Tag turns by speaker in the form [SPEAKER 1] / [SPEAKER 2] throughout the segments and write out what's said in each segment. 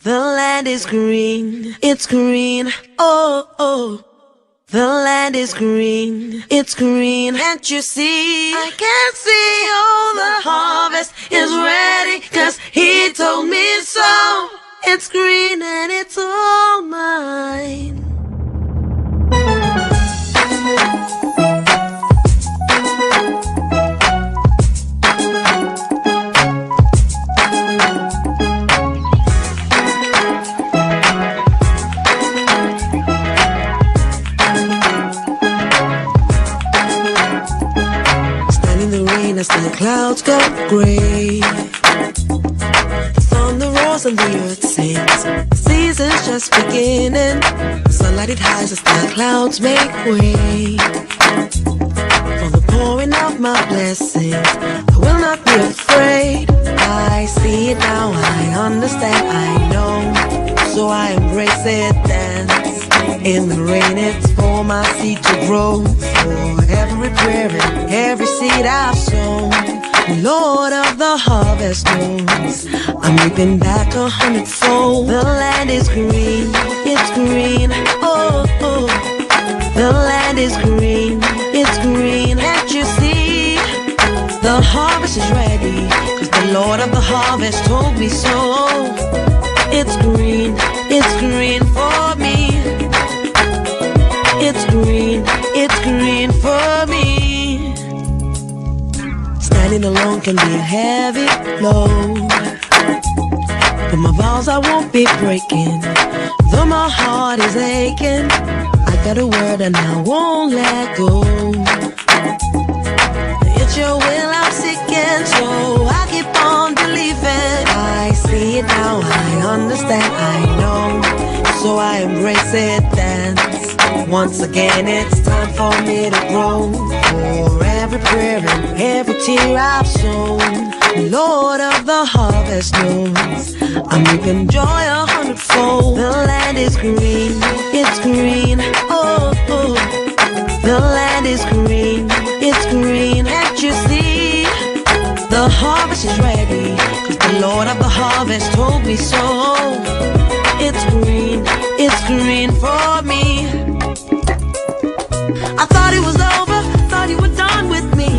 [SPEAKER 1] The land is green, it's green, oh, oh. The land is green, it's green, can't you see? I can't see, oh, the harvest is ready, 'cause he told me so. It's green and it's all mine. As the clouds go gray, the thunder roars and the earth sings. The season's just beginning. The sunlight it hides as the clouds make way for the pouring of my blessings. I will not be afraid. I see it now, I understand, I know. So I embrace it, dance in the rain. It's for my seed to grow, for every prayer and every seed I've sown. Lord of the harvest knows I'm reaping back 100-fold. The land is green, it's green, oh, oh. The land is green, it's green, can't you see? The harvest is ready, 'cause the Lord of the harvest told me so. It's green for me. It's green for me. Standing alone can be a heavy load, but my vows I won't be breaking. Though my heart is aching, I got a word and I won't let go. It's your will I'm seeking, so I keep on believing. I see it now, I understand, I know. So I embrace it, dance. Once again, it's time for me to grow. For every prayer and every tear I've sown, Lord of the harvest knows I'm reaping joy 100-fold. The land is green, it's green, oh, oh. The land is green, it's green, can't you see? The harvest is ready, 'cause the Lord of the harvest told me so. It's green for me. I thought it was over, thought you were done with me,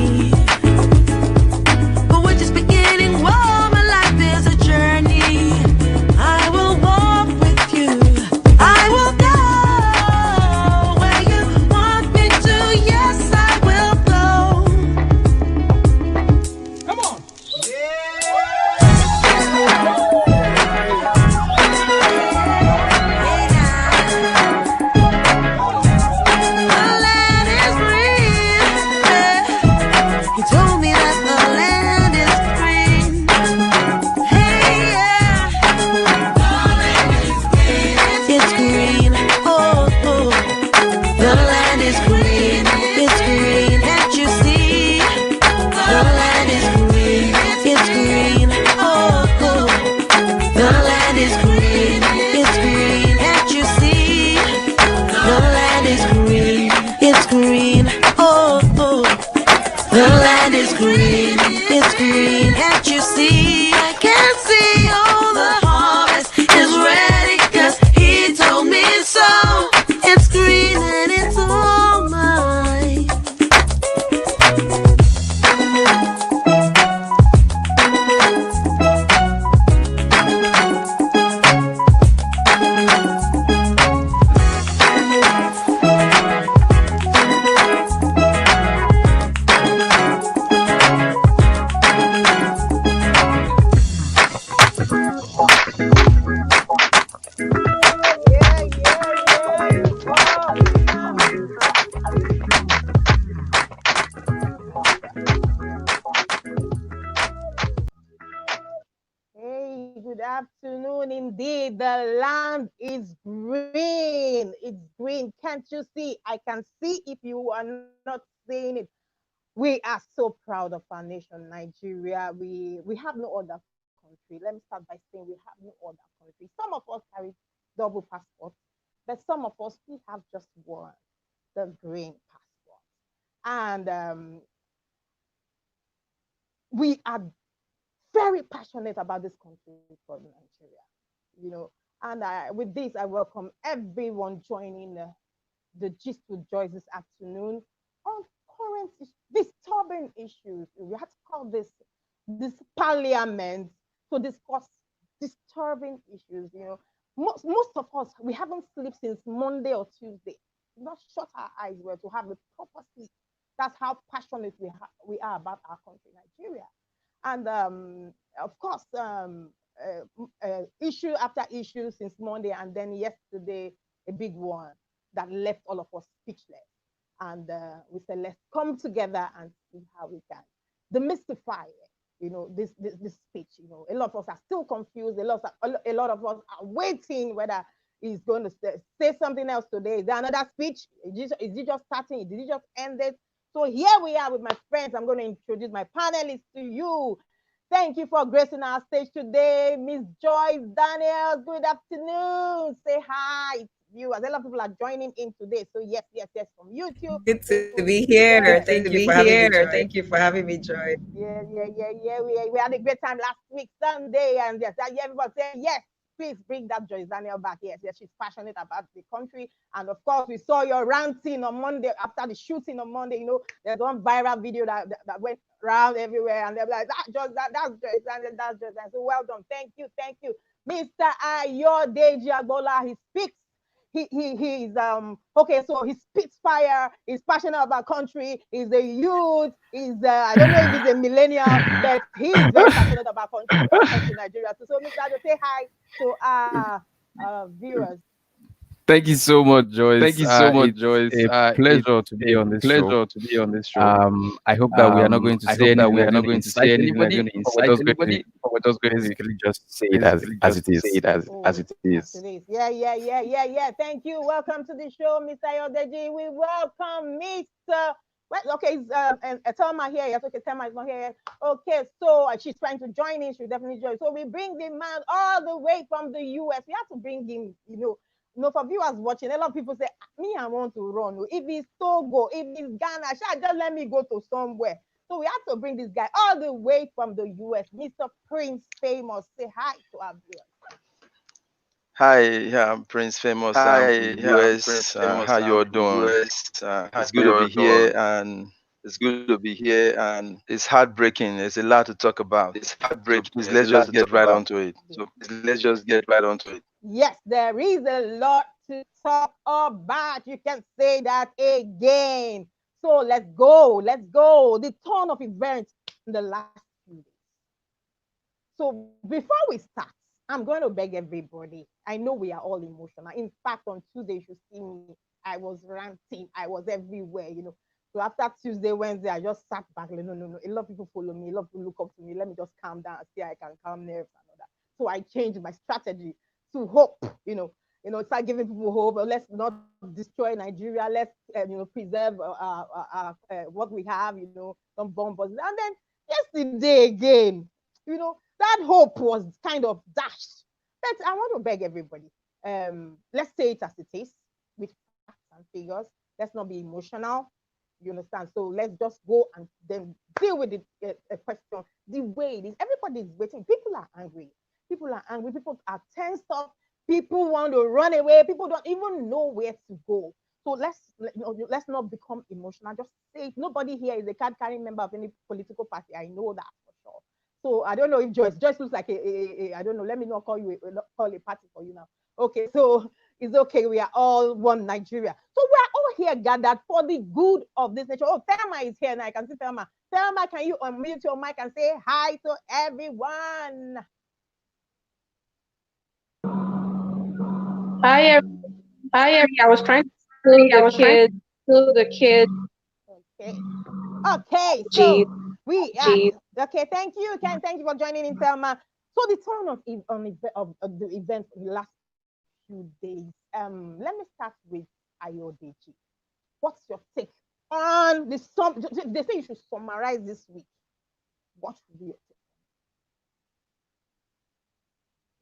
[SPEAKER 1] but we're just beginning. Whoa, my life is a journey. I will walk with you, I will go where you want me to. Yes, I will go. Come on. The land is green, it's green, can't you see? I can't see, oh, the harvest is ready, 'cause he told me so. It's green and it's all mine.
[SPEAKER 2] Good afternoon indeed. The land is green. It's green. Can't you see? I can see if you are not seeing it. We are so proud of our nation, Nigeria. We have no other country. Let me start by saying we have no other country. Some of us carry double passports, but some of us we have just one, the green passport. And we are very passionate about this country called Nigeria. You know, And with this, I welcome everyone joining the Gist with Joyce this afternoon on current disturbing issues. We have to call this parliament to discuss disturbing issues. Most of us, we haven't slept since Monday or Tuesday. We've not shut our eyes well to have a proper sleep. That's how passionate we are about our country, Nigeria. And of course, issue after issue since Monday, and then yesterday, a big one that left all of us speechless. And we said, let's come together and see how we can demystify it. This speech. A lot of us are still confused. A lot of us are waiting whether he's going to say something else today. Is there another speech? Is it just starting? Did he just end it? So here we are with my friends. I'm going to introduce my panelists to you. Thank you for gracing our stage today, Miss Joyce Daniels. Good afternoon. Say hi, viewers. A lot of people are joining in today. So yes, from YouTube.
[SPEAKER 3] Good to be here. Thank you for having me, Joy.
[SPEAKER 4] Thank you for having me, Joy.
[SPEAKER 2] Yeah. We had a great time last week, Sunday, and yes, everybody said yes. Please bring that Joyce Daniel back. Yes, she's passionate about the country. And of course, we saw your ranting on Monday after the shooting on Monday. There's one viral video that went around everywhere, and they're like, that's Joyce Daniel, that's Joyce Daniel. So well done. Thank you. Mr. Ayodeji Agbola, he speaks. He's okay, so he spits fire, he's passionate about country, he's a youth, I don't know if he's a millennial, but he's very passionate about country Nigeria. So Mr. Ado, say hi to our viewers.
[SPEAKER 5] Thank you so much, Joyce.
[SPEAKER 4] Thank you so much, Joyce.
[SPEAKER 5] A pleasure to be on this show. I hope that we are not going to say anything. We are not going to say anything. We're just going to basically just say it as it is. As it is.
[SPEAKER 2] Yeah. Thank you. Welcome to the show, Mr. Ayodeji. We welcome Mr. Well, okay, Thelma here. Yes, okay, Thelma is not here. Okay, so she's trying to join in. She'll definitely join. So we bring the man all the way from the US. We have to bring him, for viewers watching, a lot of people say, me, I want to run. If it's Togo, if it's Ghana, just let me go to somewhere. So we have to bring this guy all the way from the US, Mr. Prince Famous. Say hi to our viewers.
[SPEAKER 6] Hi, I'm Prince Famous. I'm from US. How you all doing? It's good to be here, and it's heartbreaking. There's a lot to talk about. It's heartbreaking. So let's just get right onto it.
[SPEAKER 2] Yes, there is a lot to talk about. You can say that again. So let's go. The turn of events in the last few days. So before we start, I'm going to beg everybody. I know we are all emotional. In fact, on Tuesday, you should see me. I was ranting. I was everywhere, So after Tuesday, Wednesday, I just sat back. No. A lot of people follow me. A lot of people look up to me. Let me just calm down and see I can calm nerves and all that. So I changed my strategy to hope, start giving people hope. Let's not destroy Nigeria. Let's, preserve what we have, don't bomb us. And then yesterday again, that hope was kind of dashed. But I want to beg everybody, let's say it as it is, with facts and figures. Let's not be emotional. You understand? So let's just go and then deal with the question the way it is. Everybody is waiting. People are angry. People are tensed up. People want to run away. People don't even know where to go. So let's not become emotional. Just say it. Nobody here is a card-carrying member of any political party. I know that for sure. So I don't know if Joyce looks like I don't know. Let me not call a party for you now. Okay, so it's okay. We are all one Nigeria. So we are all here gathered for the good of this nation. Oh, Thelma is here now. I can see Thelma. Thelma, can you unmute your mic and say hi to everyone?
[SPEAKER 7] Hi, I was trying to do the kid.
[SPEAKER 2] Okay. So we are okay. Thank you, Ken. Thank you for joining in, Thelma. So the turn of the event in the last few days. Let me start with Ayodeji. What's your take on the They say you should summarize this week. What should be your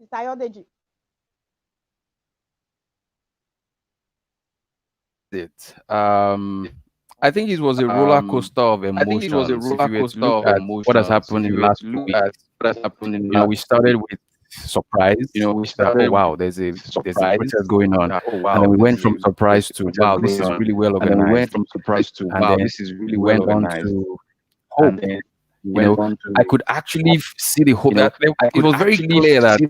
[SPEAKER 2] take? Mr. Ayodeji.
[SPEAKER 5] I think it was a roller coaster of emotions. What has happened in the last 2 weeks? We started with surprise. Oh wow, there's a protest going on, and then we went from surprise to wow, this is really well organized. And then we went from surprise to wow, this is really well organized. To hope. I could actually see the hope. It was very clear that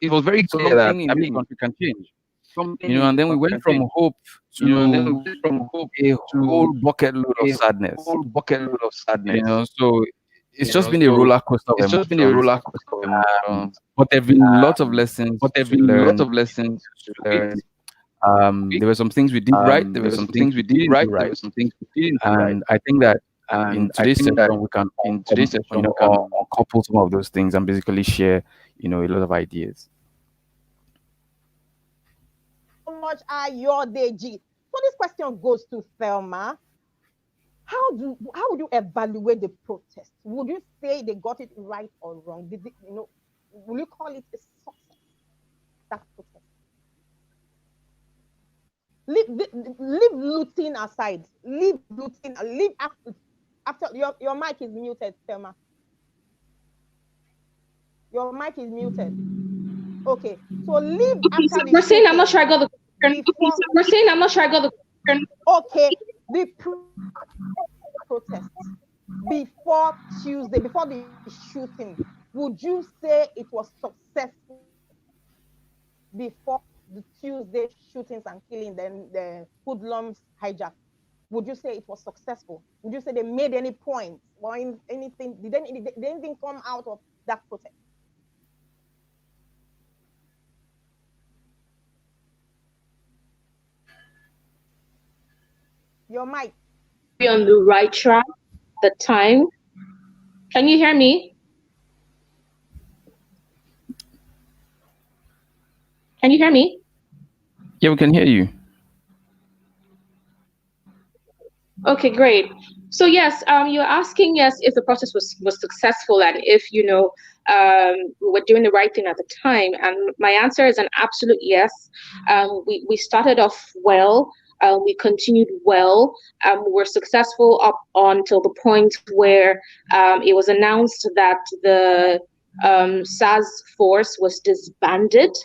[SPEAKER 5] it was very clear that this country can change. And then we went from hope to a whole bucket load of sadness. So it's just been a roller coaster of emotions. But there've been lots of lessons to learn. There were some things we did right. There were some things we didn't do right. And I think that in today's session we can uncouple some of those things and basically share, a lot of ideas.
[SPEAKER 2] How much are your Deji? So this question goes to Thelma. How would you evaluate the protest? Would you say they got it right or wrong? Did they, will you call it a success? That protest. Leave looting aside. Leave looting. Leave after your mic is muted, Thelma. Your mic is muted. Okay, so leave after
[SPEAKER 7] we're saying I'm not sure I got the question. We're saying I'm not sure I got the question.
[SPEAKER 2] Okay, the protest before Tuesday, before the shooting, would you say it was successful before the Tuesday shootings and killing, then the hoodlums hijack? Would you say it was successful? Would you say they made any points or anything? Did anything come out of that protest? Your mic.
[SPEAKER 7] Be on the right track. The time. Can you hear me? Can you hear me?
[SPEAKER 5] Yeah, we can hear you.
[SPEAKER 7] Okay, great. So yes, you're asking if the process was successful and if we were doing the right thing at the time. And my answer is an absolute yes. We started off well. We continued well. We were successful up until the point where it was announced that the SARS force was disbanded.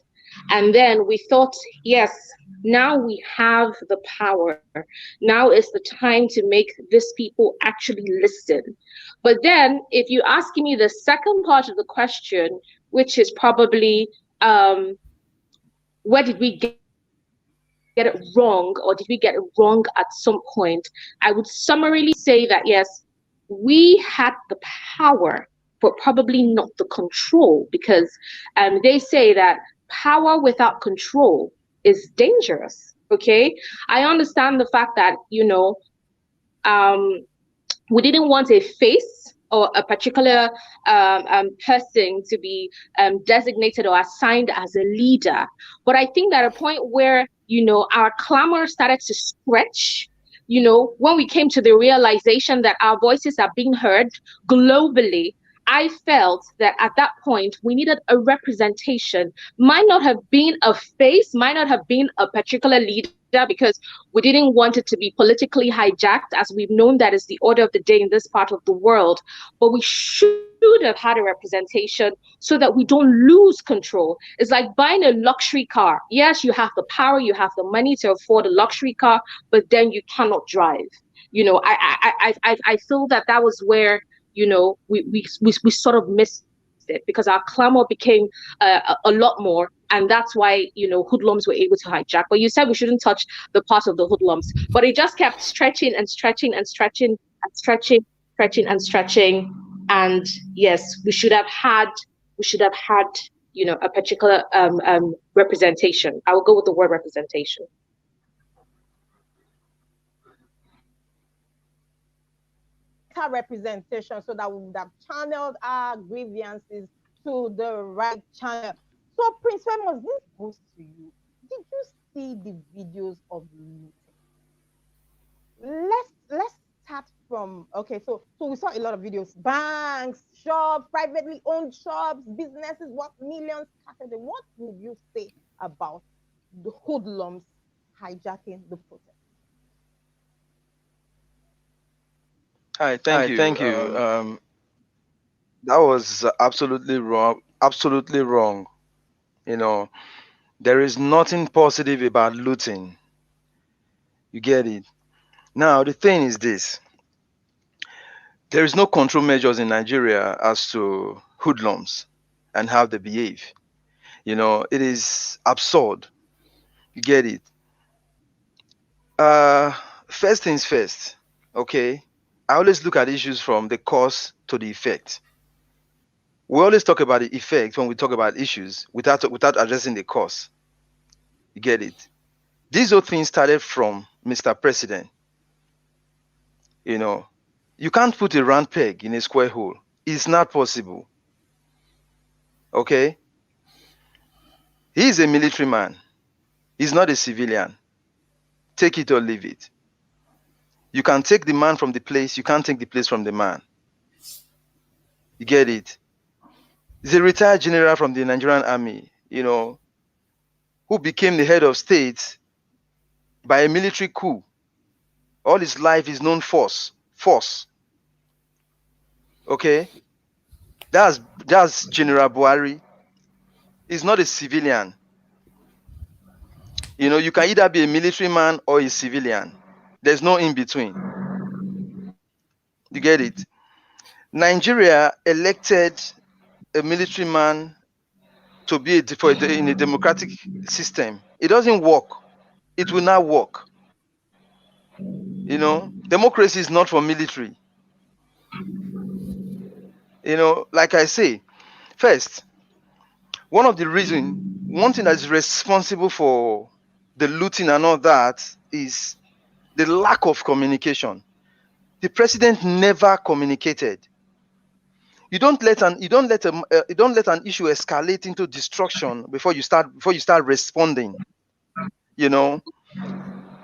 [SPEAKER 7] And then we thought, yes, now we have the power. Now is the time to make these people actually listen. But then if you ask me the second part of the question, which is probably where did we get it wrong, or did we get it wrong at some point? I would summarily say that yes, we had the power, but probably not the control, because they say that power without control is dangerous. Okay, I understand the fact that we didn't want a face or a particular person to be designated or assigned as a leader, but I think that a point where our clamor started to stretch, when we came to the realization that our voices are being heard globally, I felt that at that point we needed a representation. Might not have been a face, might not have been a particular leader, because we didn't want it to be politically hijacked, as we've known that is the order of the day in this part of the world. But we should have had a representation so that we don't lose control. It's like buying a luxury car. Yes, you have the power, you have the money to afford a luxury car, but then you cannot drive. I feel that was where we sort of missed it, because our clamor became a lot more, and that's why hoodlums were able to hijack. But you said we shouldn't touch the part of the hoodlums, but it just kept stretching and stretching and stretching and stretching, and stretching. And yes, we should have had a particular representation. I will go with the word representation.
[SPEAKER 2] Representation, so that we would have channeled our grievances to the right channel. So Prince Famous, this goes to you. Did you see the videos of looting? Let's start from, okay, so we saw a lot of videos, banks, shops, privately owned shops, businesses, what millions scattered. What would you say about the hoodlums hijacking the protest?
[SPEAKER 6] Hi, thank you. That was absolutely wrong. absolutely wrong. There is nothing positive about looting. You get it? Now, the thing is this. There is no control measures in Nigeria as to hoodlums and how they behave. It is absurd. You get it? Uh, First things first, okay? I always look at issues from the cause to the effect. We always talk about the effect when we talk about issues without addressing the cause. You get it? These whole things started from Mr. President. You can't put a round peg in a square hole. It's not possible. Okay? He is a military man. He's not a civilian. Take it or leave it. You can take the man from the place. You can't take the place from the man. You get it? He's a retired general from the Nigerian army, who became the head of state by a military coup. All his life is known force. Okay? That's General Buhari. He's not a civilian. You can either be a military man or a civilian. There's no in between. You get it? Nigeria elected a military man to be in a democratic system. It doesn't work. It will not work. Democracy is not for military. Like I say, first, one thing that is responsible for the looting and all that is the lack of communication. The president never communicated. You don't let an issue escalate into destruction before you start responding. The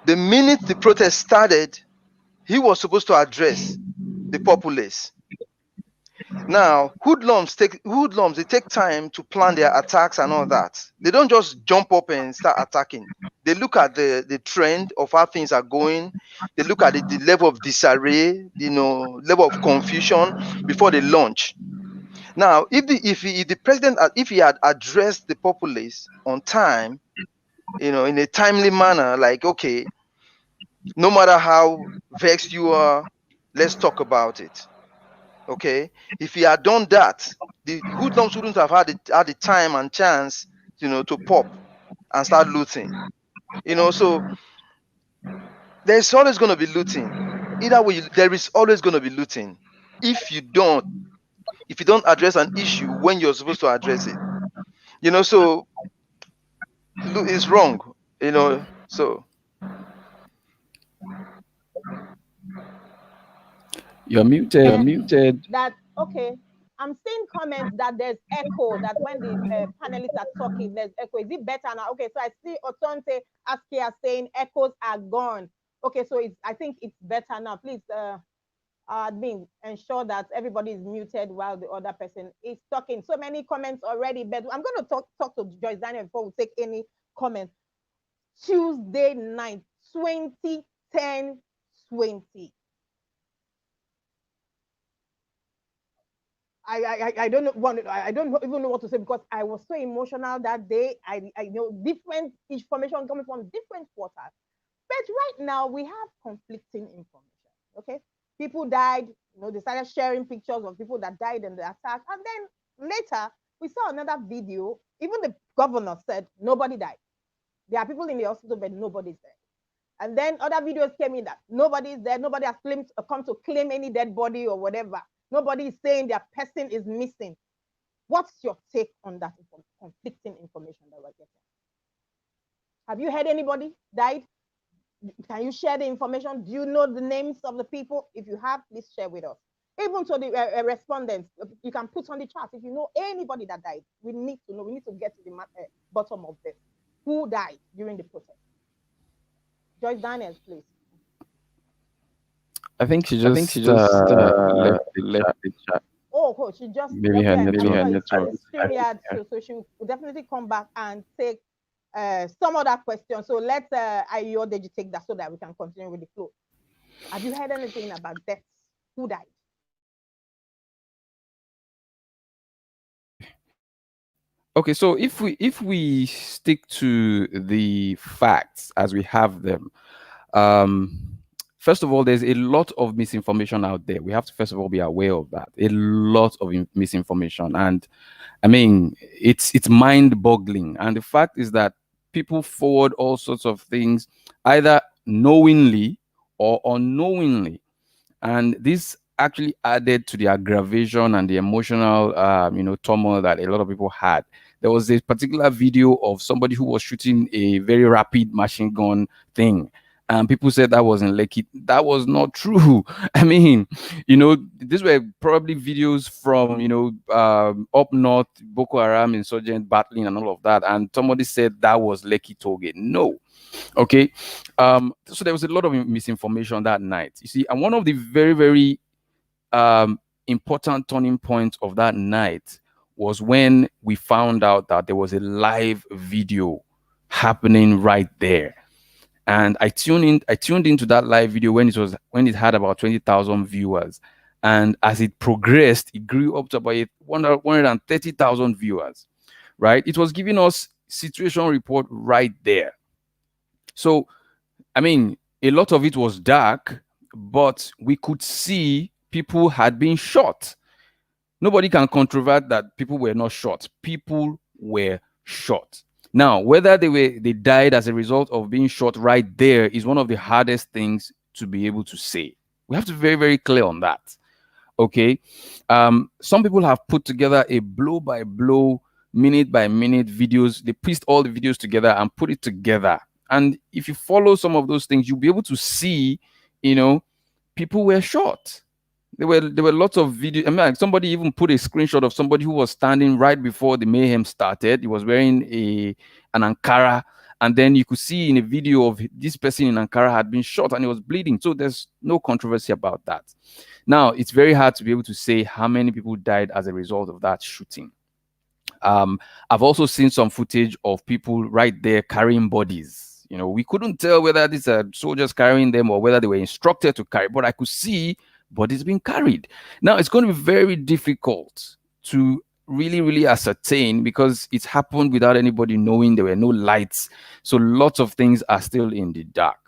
[SPEAKER 6] minute the protest started, he was supposed to address the populace. Now, hoodlums they take time to plan their attacks and all that. They don't just jump up and start attacking. They look at the trend of how things are going. They look at the level of disarray, level of confusion before they launch. Now, if the president had addressed the populace on time, in a timely manner, like, okay, no matter how vexed you are, let's talk about it. Okay, if he had done that, the hoodlums wouldn't have had the time and chance, to pop and start looting. So there's always going to be looting. Either way, there is always going to be looting. If you don't address an issue when you're supposed to address it, so it's wrong. So
[SPEAKER 5] You're muted. You're muted.
[SPEAKER 2] That okay. I'm seeing comments that there's echo, that when the panelists are talking, there's echo. Is it better now? Okay, so I see Otonte Askia saying echoes are gone. Okay, so I think it's better now. Please, admin, ensure that everybody is muted while the other person is talking. So many comments already, but I'm going to talk to Joyce Daniel before we take any comments. Tuesday night, 2010-20. I don't even know what to say, because I was so emotional that day. I know different information coming from different quarters, but right now we have conflicting information. Okay, people died. They started sharing pictures of people that died in the attack, and then later we saw another video. Even the governor said nobody died. There are people in the hospital, but nobody's there. And then other videos came in that nobody's there. Nobody has come to claim any dead body or whatever. Nobody is saying their person is missing. What's your take on that conflicting information that we're getting? Have you heard anybody died? Can you share the information? Do you know the names of the people? If you have, please share with us. Even to the respondents, you can put on the chat. If you know anybody that died, we need to know. We need to get to the bottom of this. Who died during the protest? Joyce Daniels, please.
[SPEAKER 5] I think she just left the chat.
[SPEAKER 2] Oh, she just
[SPEAKER 5] maybe her network.
[SPEAKER 2] So she will definitely come back and take some other questions. So let's Ayodeji take that so that we can continue with the flow. Have you heard anything about deaths? Who died?
[SPEAKER 5] Okay, so if we stick to the facts as we have them, um, first of all, there's a lot of misinformation out there. We have to first of all be aware of that. A lot of misinformation, and I mean, it's mind-boggling. And the fact is that people forward all sorts of things, either knowingly or unknowingly, and this actually added to the aggravation and the emotional, turmoil that a lot of people had. There was a particular video of somebody who was shooting a very rapid machine gun thing, and people said that was in Lekki. That was not true. I mean, these were probably videos from, up north, Boko Haram insurgent battling and all of that, and somebody said that was Lekki Tollgate. No. Okay. So there was a lot of misinformation that night, you see, and one of the very, very important turning points of that night was when we found out that there was a live video happening right there. And I tuned into that live video when it had about 20,000 viewers. And as it progressed, it grew up to about 130,000 viewers, right? It was giving us situation report right there. So, I mean, a lot of it was dark, but we could see people had been shot. Nobody can controvert that people were not shot. People were shot. Now, whether they died as a result of being shot right there is one of the hardest things to be able to say. We have to be very, very clear on that. Okay. Some people have put together a blow by blow, minute by minute videos. They pieced all the videos together and put it together. And if you follow some of those things, you'll be able to see, people were shot. There were lots of videos. I mean, like somebody even put a screenshot of somebody who was standing right before the mayhem started. He was wearing an Ankara, and then you could see in a video of this person in Ankara had been shot and he was bleeding. So there's no controversy about that. Now, it's very hard to be able to say how many people died as a result of that shooting. I've also seen some footage of people right there carrying bodies. We couldn't tell whether these are soldiers carrying them or whether they were instructed to carry, but I could see bodies being carried. Now, it's going to be very difficult to really, really ascertain because it's happened without anybody knowing. There were no lights. So lots of things are still in the dark,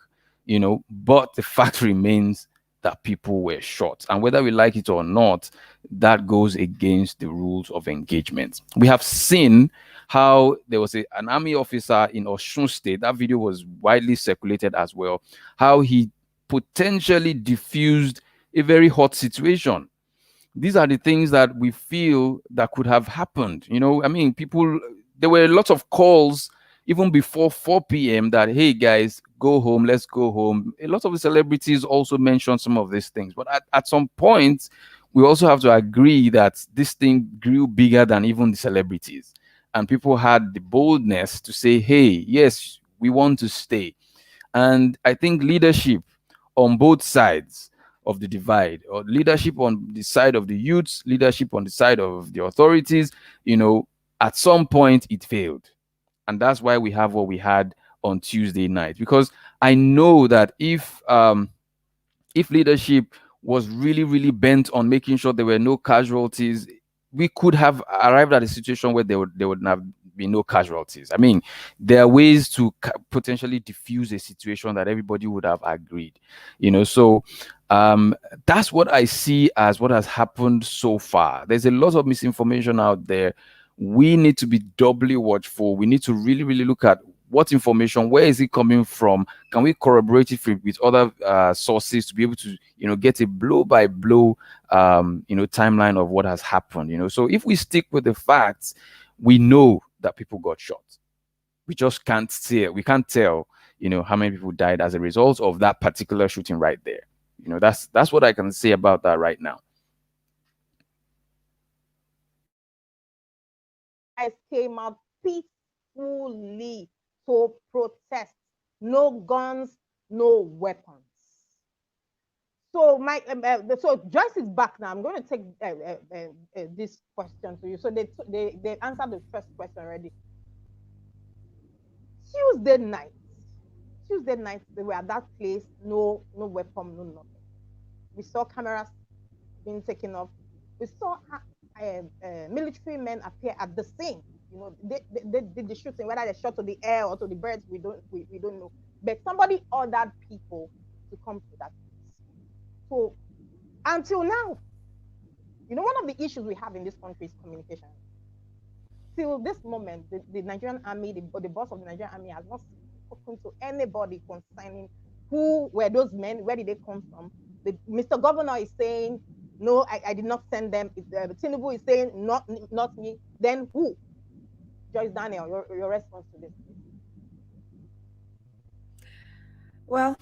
[SPEAKER 5] but the fact remains that people were shot. And whether we like it or not, that goes against the rules of engagement. We have seen how there was an army officer in Osun State. That video was widely circulated as well. How he potentially diffused a very hot situation. These are the things that we feel that could have happened. I mean, there were lots of calls even before 4 p.m. that, hey guys, go home, let's go home. A lot of the celebrities also mentioned some of these things. But at some point, we also have to agree that this thing grew bigger than even the celebrities. And people had the boldness to say, hey, yes, we want to stay. And I think leadership on both sides of the divide, or leadership on the side of the youths, leadership on the side of the authorities, at some point it failed. And that's why we have what we had on Tuesday night. Because I know that if leadership was really, really bent on making sure there were no casualties, we could have arrived at a situation where there would have been no casualties. I mean, there are ways to potentially diffuse a situation that everybody would have agreed. So that's what I see as what has happened so far. There's a lot of misinformation out there. We need to be doubly watchful. We need to really, really look at what information, where is it coming from? Can we corroborate it with other sources to be able to, get a blow by blow, timeline of what has happened? So if we stick with the facts, we know that people got shot. We just can't see. We can't tell, how many people died as a result of that particular shooting right there. That's what I can say about that right now.
[SPEAKER 2] Guys came out peacefully to protest. No guns, no weapons. So so Joyce is back now. I'm going to take this question to you. So they answered the first question already. Tuesday night, they were at that place. No weapon, no nothing. We saw cameras being taken off. We saw military men appear at the scene. You know, they did the shooting, whether they shot to the air or to the birds, we don't know. But somebody ordered people to come to that place. So until now, you know, one of the issues we have in this country is communication. Till this moment, the Nigerian army, the boss of the Nigerian army has not spoken to anybody concerning who were those men, where did they come from. Mr. Governor is saying, no, I did not send them. Tinubu is saying, not me. Then who? Joyce Daniel, your response to this, please.
[SPEAKER 3] Well,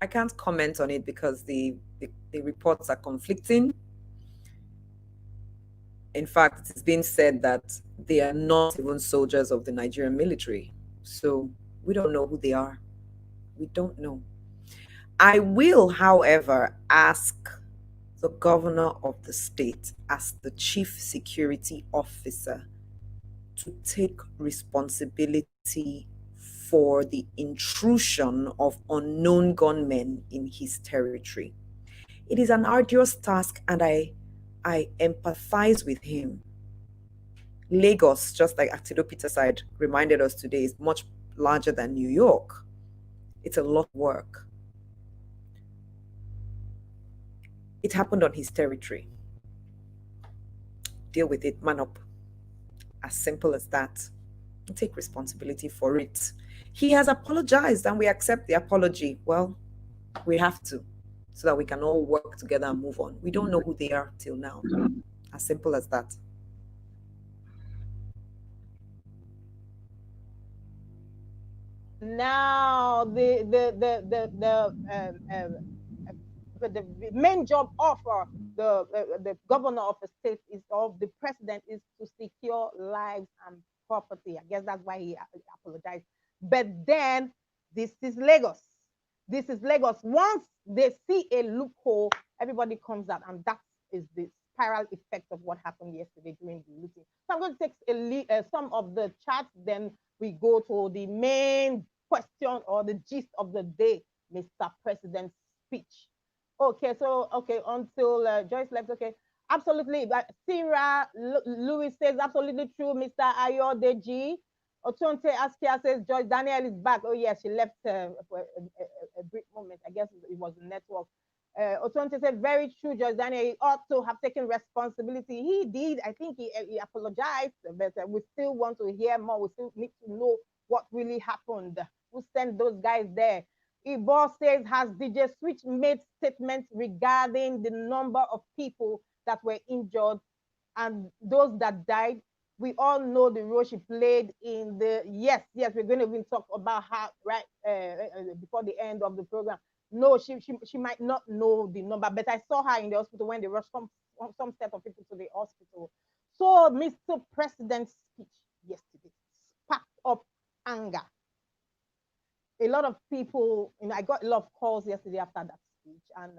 [SPEAKER 3] I can't comment on it because the reports are conflicting. In fact, it's been said that they are not even soldiers of the Nigerian military. So we don't know who they are. We don't know. I will, however, ask the governor of the state as the chief security officer to take responsibility for the intrusion of unknown gunmen in his territory. It is an arduous task, and I empathize with him. Lagos, just like Actido Peterside reminded us today, is much larger than New York. It's a lot of work. It happened on his territory. Deal with it, man up. As simple as that. Take responsibility for it. He has apologized and we accept the apology. Well, we have to, so that we can all work together and move on. We don't know who they are till now. As simple as that.
[SPEAKER 2] Now the main job of the governor of a state is of the president is to secure lives and property. I guess that's why he apologized. But then this is Lagos. This is Lagos. Once they see a loophole, everybody comes out, and that is the spiral effect of what happened yesterday during the looting. So I'm going to take some of the charts, then we go to the main question or the gist of the day, Mr. President's speech. Okay, so until Joyce left. Okay, absolutely. But Sarah Louis says absolutely true. Mr. Ayodeji Otunte Askia says Joyce Daniel is back. Oh yes, she left for a brief moment. I guess it was the network. Otunte said very true. Joyce Daniel, he ought to have taken responsibility. He did. I think he apologized, but we still want to hear more. We still need to know what really happened. Who sent those guys there? Ibo says, has DJ Switch made statements regarding the number of people that were injured and those that died? We all know the role she played in the, yes, we're going to even talk about her right before the end of the program. No, she might not know the number, but I saw her in the hospital when they rushed some set of people to the hospital. So Mr. President's speech yesterday sparked up anger. A lot of people, I got a lot of calls yesterday after that speech, and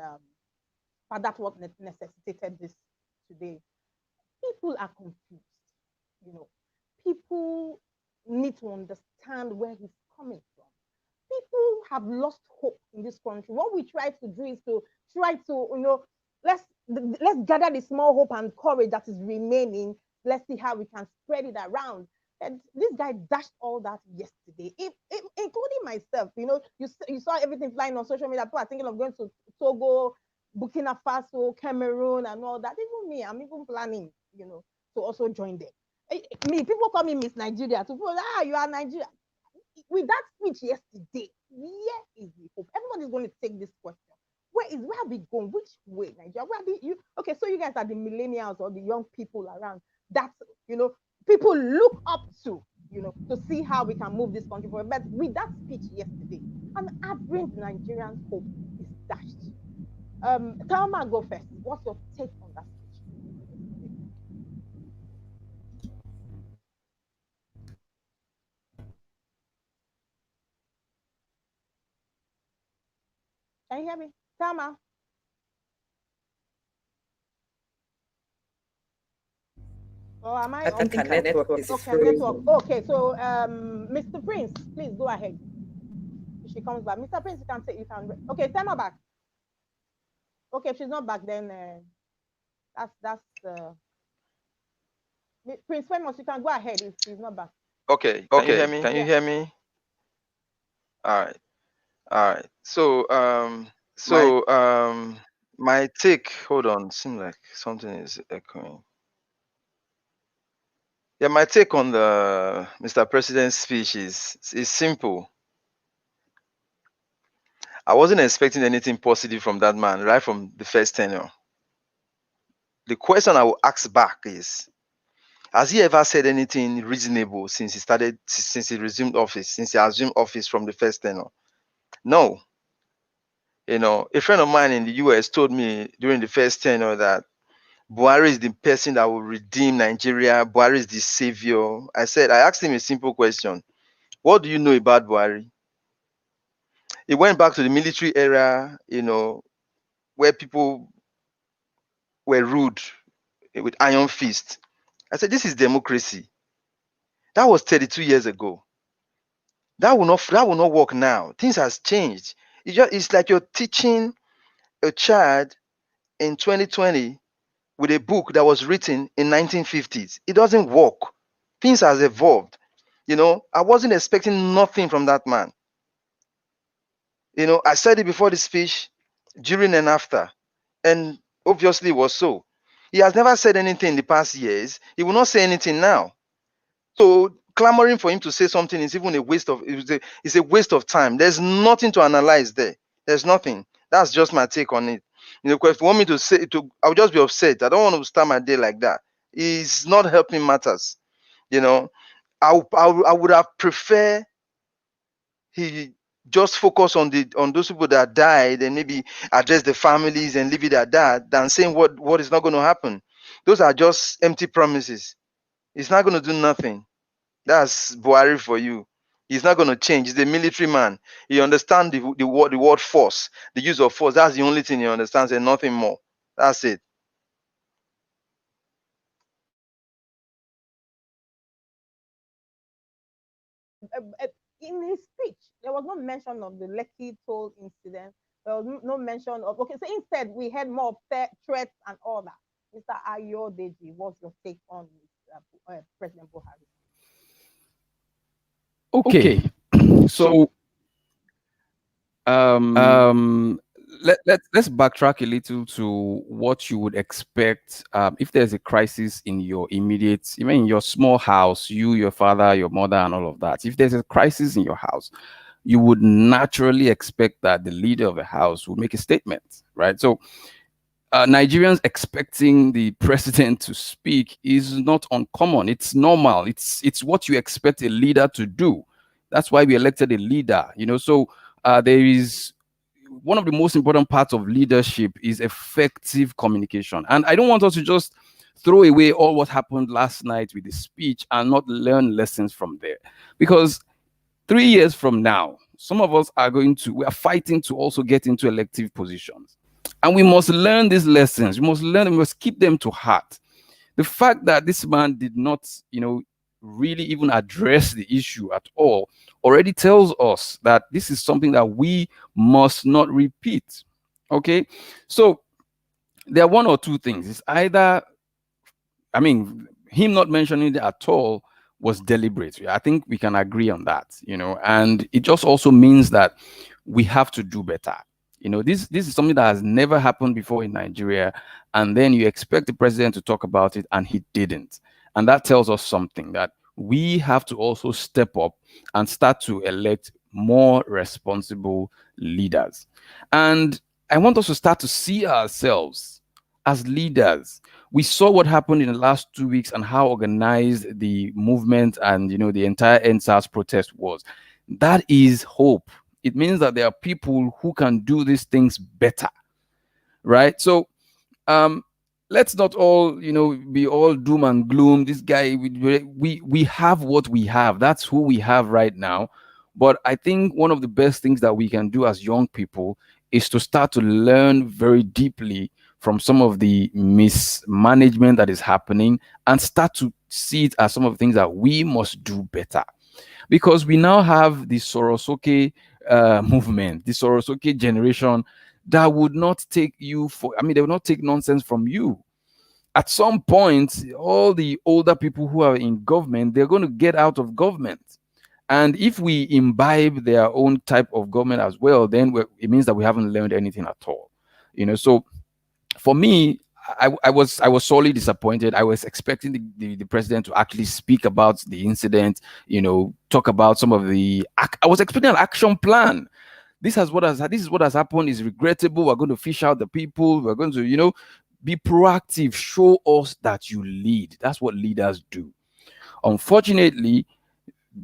[SPEAKER 2] that's what necessitated this today. People are confused. People need to understand where he's coming from. People have lost hope in this country. What we try to do is to try to, let's gather the small hope and courage that is remaining. Let's see how we can spread it around. And this guy dashed all that yesterday, including myself. You saw everything flying on social media. People are thinking of going to Togo, Burkina Faso, Cameroon, and all that. Even me, I'm even planning, to also join them. People call me Miss Nigeria. To people, you are Nigeria. With that speech yesterday, where is the hope? Everybody's going to take this question. Where are we going? Which way, Nigeria? Okay, so you guys are the millennials or the young people around. That's, people look up to, to see how we can move this country forward. But with that speech yesterday, an average Nigerian hope is dashed. Thelma, go first. What's your take on that speech? Can you hear me? Thelma? Oh, am I
[SPEAKER 3] think our network is free.
[SPEAKER 2] Network. Okay, so Mr. Prince, please go ahead. If she comes back. Mr. Prince, you can okay, send her back. Okay, if she's not back, then that's Prince Famous, you can go ahead if he's not back.
[SPEAKER 6] Okay.
[SPEAKER 2] Okay.
[SPEAKER 6] Can you hear me? All right. All right. My take. Hold on. Seems like something is echoing. Yeah, my take on the Mr. President's speech is simple. I wasn't expecting anything positive from that man right from the first tenure. The question I will ask back is, has he ever said anything reasonable since he resumed office, since he assumed office from the first tenure? No. You know, a friend of mine in the US told me during the first tenure that Buhari is the person that will redeem Nigeria. Buhari is the savior. I asked him a simple question. What do you know about Buhari? He went back to the military era, you know, where people were rude with iron fist. I said, this is democracy. That was 32 years ago. That will not work now. Things has changed. It's like you're teaching a child in 2020 with a book that was written in 1950s. It doesn't work. Things has evolved. You know, I wasn't expecting nothing from that man. You know, I said it before the speech, during and after, and obviously it was so. He has never said anything in the past years. He will not say anything now. So clamoring for him to say something is even it's a waste of time. There's nothing to analyze there. There's nothing. That's just my take on it. You know, if you want me to say to, I'll just be upset. I don't want to start my day like that. It's not helping matters. You know, I would have preferred he just focus on those people that died and maybe address the families and leave it at that than saying what is not going to happen. Those are just empty promises. It's not going to do nothing. That's Buhari for you. He's not going to change. He's a military man. He understands the word force, the use of force. That's the only thing he understands and nothing more. That's it.
[SPEAKER 2] In his speech, there was no mention of the Lekki toll incident. There was no mention of. Okay, so instead we had more threats and all that. Mr. Ayodeji, what's your take on President Buhari?
[SPEAKER 5] Okay. So let's backtrack a little to what you would expect if there's a crisis in your immediate, even in your small house, you, your father, your mother, and all of that. If there's a crisis in your house, you would naturally expect that the leader of the house would make a statement, right? So Nigerians expecting the president to speak is not uncommon. It's normal. It's what you expect a leader to do. That's why we elected a leader, you know. So there is one of the most important parts of leadership is effective communication. And I don't want us to just throw away all what happened last night with the speech and not learn lessons from there. Because 3 years from now, some of us we are fighting to also get into elective positions. And we must learn these lessons. We must keep them to heart. The fact that this man did not, you know, really even address the issue at all already tells us that this is something that we must not repeat. Okay? So there are one or two things. It's either, I mean, him not mentioning it at all was deliberate. I think we can agree on that, you know, and it just also means that we have to do better. You know, this is something that has never happened before in Nigeria, and then you expect the president to talk about it, and he didn't. And that tells us something, that we have to also step up and start to elect more responsible leaders. And I want us to start to see ourselves as leaders. We saw what happened in the last 2 weeks and how organized the movement and, you know, the entire NSAS protest was. That is hope. It means that there are people who can do these things better, right? So let's not all, you know, be all doom and gloom. This guy, we have what we have. That's who we have right now. But I think one of the best things that we can do as young people is to start to learn very deeply from some of the mismanagement that is happening and start to see it as some of the things that we must do better. Because we now have the Sorosoke movement, the Sorosoke generation that would not take you for, I mean, they will not take nonsense from you. at some point, all the older people who are in government, they're going to get out of government. And if we imbibe their own type of government as well, then it means that we haven't learned anything at all. So for me, I was sorely disappointed. I was expecting the president to actually speak about the incident, talk about some of the. I was expecting an action plan. This is what has happened. Is regrettable. We're going to fish out the people. We're going to, be proactive. Show us that you lead. That's what leaders do. Unfortunately,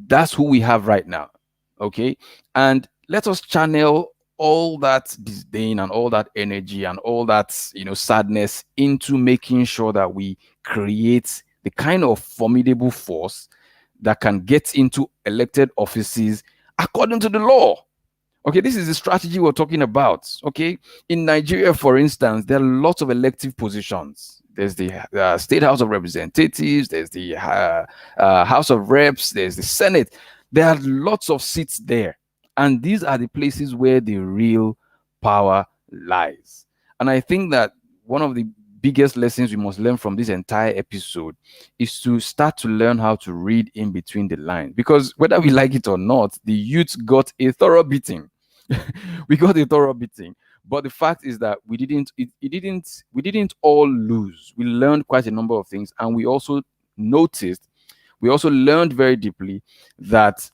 [SPEAKER 5] that's who we have right now. Okay, and let us channel all that disdain and all that energy and all that sadness into making sure that we create the kind of formidable force that can get into elected offices according to the law. Okay, this is the strategy we're talking about. Okay, in Nigeria, for instance, there are lots of elective positions. There's the State House of Representatives, there's the House of Reps, there's the Senate. There are lots of seats there. And these are the places where the real power lies. And I think that one of the biggest lessons we must learn from this entire episode is to start to learn how to read in between the lines. Because whether we like it or not, the youth got a thorough beating. We got a thorough beating. But the fact is that we didn't all lose. We learned quite a number of things. And we also learned very deeply that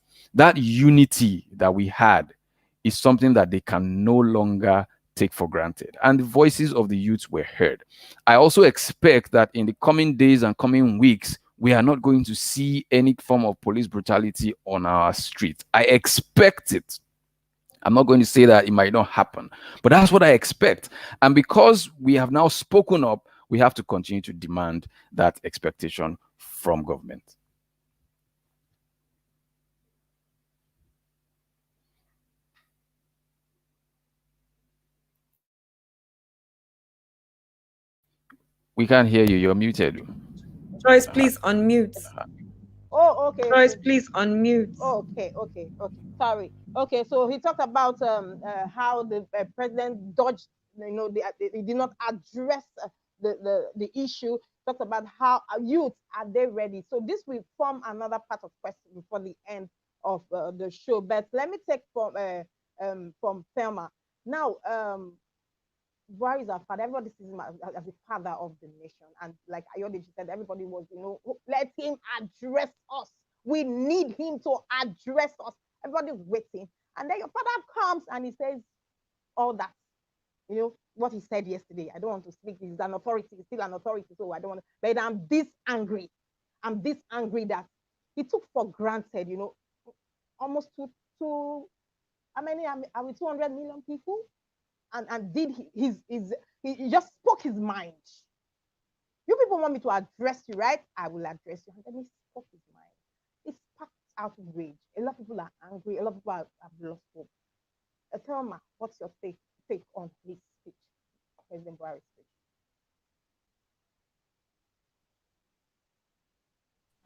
[SPEAKER 5] unity that we had is something that they can no longer take for granted. And the voices of the youth were heard. I also expect that in the coming days and coming weeks, we are not going to see any form of police brutality on our street. I expect it. I'm not going to say that it might not happen, but that's what I expect. And because we have now spoken up, we have to continue to demand that expectation from government. We can't hear you. You're muted.
[SPEAKER 3] Joyce, please unmute.
[SPEAKER 2] Oh, okay.
[SPEAKER 3] Joyce, please unmute.
[SPEAKER 2] Okay. Sorry. Okay, so he talked about how the president dodged. He did not address the issue. Talked about how youth are they ready. So this will form another part of question before the end of the show. But let me take from Thelma now. Buhari is our father. Everybody sees him as the father of the nation. And like Ayodeji said, everybody was, let him address us. We need him to address us. Everybody's waiting. And then your father comes and he says all that. What he said yesterday. I don't want to speak. He's an authority. He's still an authority. So I don't want to. But I'm this angry. That he took for granted, almost how many are we 200 million people? And did he just spoke his mind. You people want me to address you, right? I will address you. And then he spoke his mind. He sparked out rage. A lot of people are angry. A lot of people have lost hope. Thelma, what's your take on his speech, President Buhari's speech?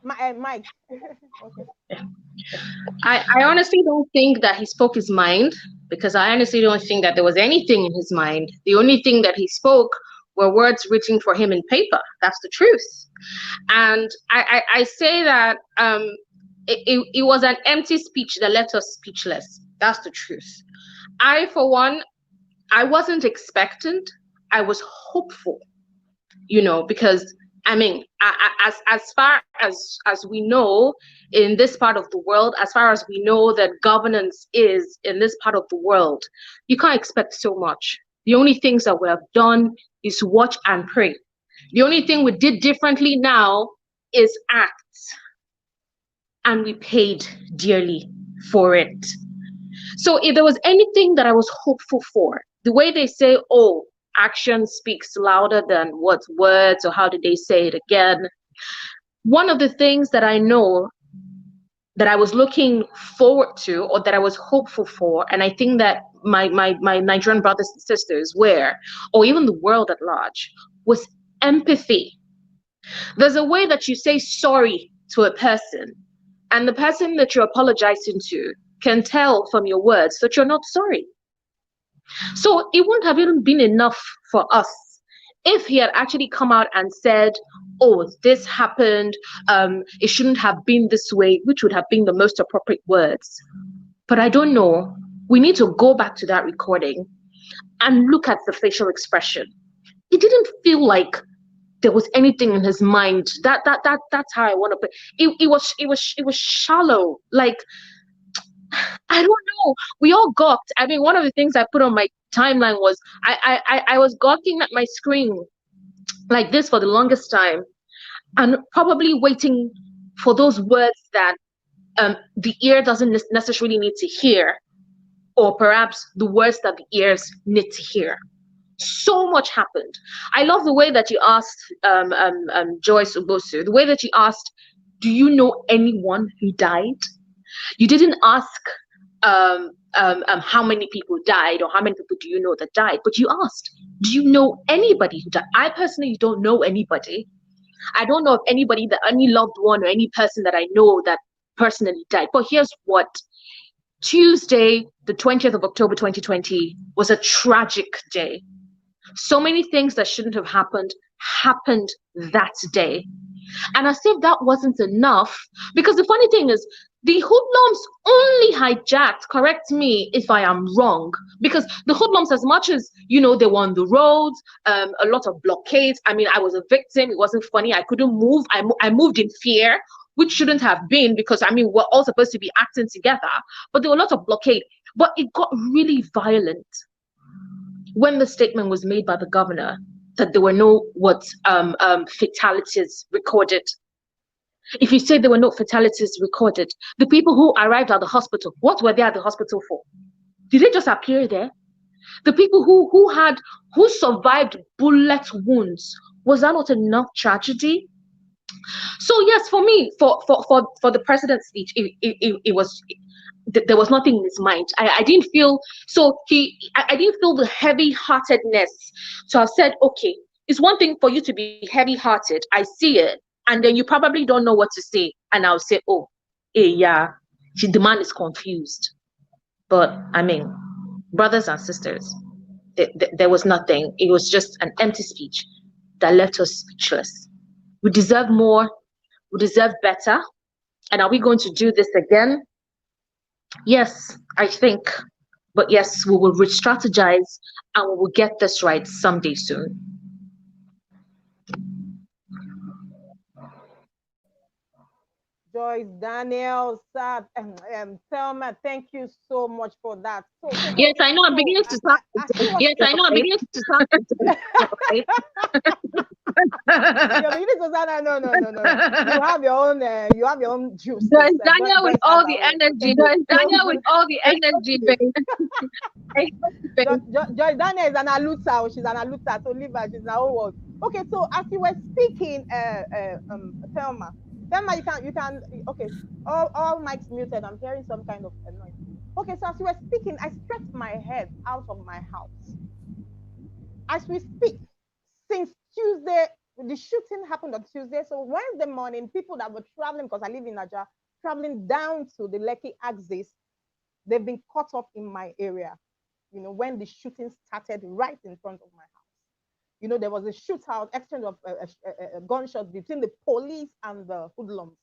[SPEAKER 2] Mike. Okay.
[SPEAKER 7] I honestly don't think that he spoke his mind, because I honestly don't think that there was anything in his mind. The only thing that he spoke were words written for him in paper. That's the truth. And I say that it was an empty speech that left us speechless. That's the truth. I, for one, I wasn't expectant. I was hopeful, because I mean, as far as we know in this part of the world, as far as we know that governance is in this part of the world, you can't expect so much. The only things that we have done is watch and pray. The only thing we did differently now is act. And we paid dearly for it. So if there was anything that I was hopeful for, the way they say, oh, action speaks louder than what's words, or how did they say it again? One of the things that I know that I was looking forward to, or that I was hopeful for, and I think that my Nigerian brothers and sisters were, or even the world at large, was empathy. There's a way that you say sorry to a person, and the person that you're apologizing to can tell from your words that you're not sorry. So it wouldn't have even been enough for us if he had actually come out and said, oh, this happened, it shouldn't have been this way, which would have been the most appropriate words. But I don't know. We need to go back to that recording and look at the facial expression. It didn't feel like there was anything in his mind. That's how I want to put it. It was shallow. Like, I don't know. We all gawked. I mean, one of the things I put on my timeline was I was gawking at my screen like this for the longest time, and probably waiting for those words that the ear doesn't necessarily need to hear, or perhaps the words that the ears need to hear. So much happened. I love the way that you asked Joyce Ubosu, the way that you asked, do you know anyone who died? You didn't ask how many people died or how many people do you know that died, but you asked, do you know anybody who died? I personally don't know anybody. I don't know of anybody, that any loved one or any person that I know that personally died. But here's what. Tuesday, the 20th of October, 2020 was a tragic day. So many things that shouldn't have happened that day. And as if that wasn't enough, because the funny thing is, the hoodlums only hijacked, correct me if I am wrong, because the hoodlums, as much as, you know, they were on the roads, a lot of blockades. I mean, I was a victim. It wasn't funny. I couldn't move. I moved in fear, which shouldn't have been, because, I mean, we're all supposed to be acting together. But there were a lot of blockade. But it got really violent when the statement was made by the governor that there were no fatalities recorded. If you say there were no fatalities recorded, the people who arrived at the hospital, what were they at the hospital for? Did they just appear there? The people who survived bullet wounds, was that not enough tragedy? So yes, for me, for the president's speech, it was, there was nothing in his mind. I didn't feel, so I didn't feel the heavy-heartedness. So I said, okay, it's one thing for you to be heavy-hearted. I see it. And then you probably don't know what to say. And I'll say, oh, yeah, the man is confused. But I mean, brothers and sisters, there was nothing. It was just an empty speech that left us speechless. We deserve more. We deserve better. And are we going to do this again? Yes, I think. But yes, we will re-strategize and we will get this right someday soon.
[SPEAKER 2] Joyce, Daniel, Sad, Thelma, thank you so much for that.
[SPEAKER 7] Yes, I know. I'm beginning to start. Yes, I know. I'm beginning to start. Okay.
[SPEAKER 2] No. You have your own juice.
[SPEAKER 7] Daniel with all the energy. Daniel with all the energy.
[SPEAKER 2] Joyce, Daniel is an aluta. She's an aluta. So leave her. She's in her own world. Okay, so as you were speaking, Thelma, you can. Okay, all mics muted. I'm hearing some kind of noise. Okay, so as you were speaking, I stretched my head out of my house. As we speak, since Tuesday, the shooting happened on Tuesday. So Wednesday morning, people that were traveling, because I live in Nigeria, traveling down to the Lekki axis, they've been caught up in my area. You know, when the shooting started right in front of my house. You know, there was a shootout, exchange of gunshots between the police and the hoodlums.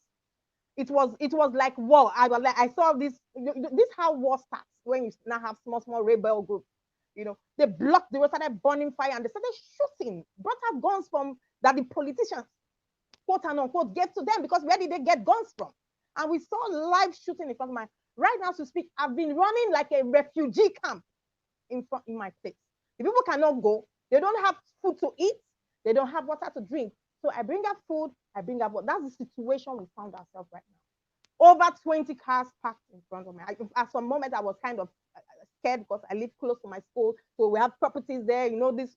[SPEAKER 2] It was like war. I saw this. This how war starts, when you now have small rebel groups. You know, they blocked, they started burning fire, and they started shooting, brought out guns from that the politicians, quote and unquote, gave to them, because where did they get guns from? And we saw live shooting in front of my, right now to speak, I've been running like a refugee camp in my place. The people cannot go, they don't have food to eat, they don't have water to drink. So I bring up food, I bring up water. That's the situation we found ourselves right now. Over 20 cars parked in front of me. At some moment, I was kind of scared, because I live close to my school. So we have properties there, you know, these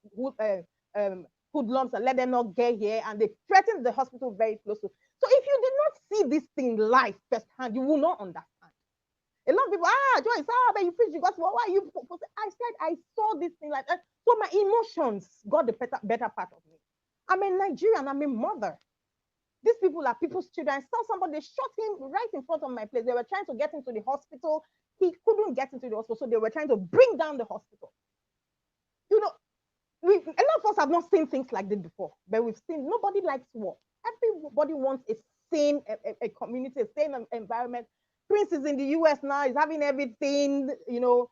[SPEAKER 2] hoodlums, and let them not get here. And they threatened the hospital very close to. So if you did not see this thing live firsthand, you will not understand. A lot of people, Joyce, but you preach, you got, why are you? I said, I saw this thing like that. So my emotions got the better part of me. I'm a Nigerian, I'm a mother. These people are people's children. I saw somebody, they shot him right in front of my place. They were trying to get into the hospital. He couldn't get into the hospital, so they were trying to bring down the hospital. You know, a lot of us have not seen things like this before, but we've seen nobody likes war. Everybody wants a same a community, a same environment. Prince is in the US now, he's having everything, you know.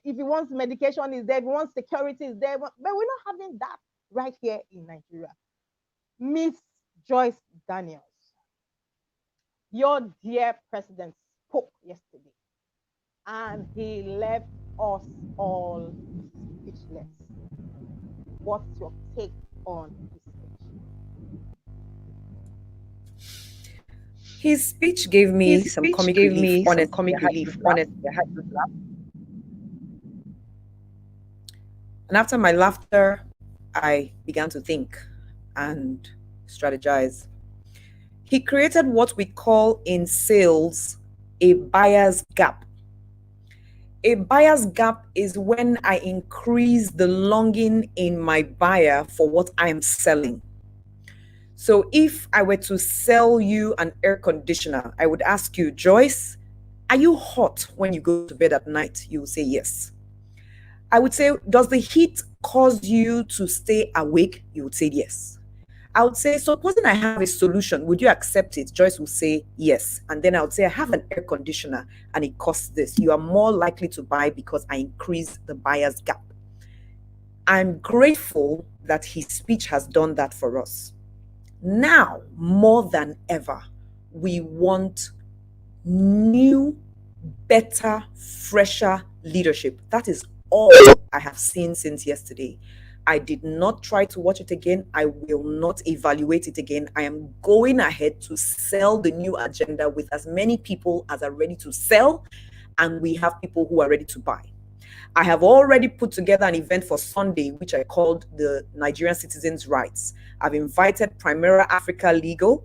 [SPEAKER 2] If he wants medication, is there. If he wants security, is there. But we're not having that right here in Nigeria. Miss Joyce Daniels, your dear president spoke yesterday, and he left us all speechless. What's your take on his speech?
[SPEAKER 3] His speech gave me some comic relief. Honestly, I had to laugh. And after my laughter, I began to think and strategize. He created what we call in sales a buyer's gap. A buyer's gap is when I increase the longing in my buyer for what I am selling. So if I were to sell you an air conditioner, I would ask you, Joyce, are you hot when you go to bed at night? You would say yes. I would say, does the heat cause you to stay awake? You would say yes. I would say, supposing I have a solution, would you accept it? Joyce will say yes. And then I would say, I have an air conditioner and it costs this. You are more likely to buy because I increase the buyer's gap. I'm grateful that his speech has done that for us. Now, more than ever, we want new, better, fresher leadership. That is all I have seen since yesterday. I did not try to watch it again. I will not evaluate it again. I am going ahead to sell the new agenda with as many people as are ready to sell, and we have people who are ready to buy. I have already put together an event for Sunday, which I called the Nigerian Citizens' Rights. I've invited Primera Africa Legal,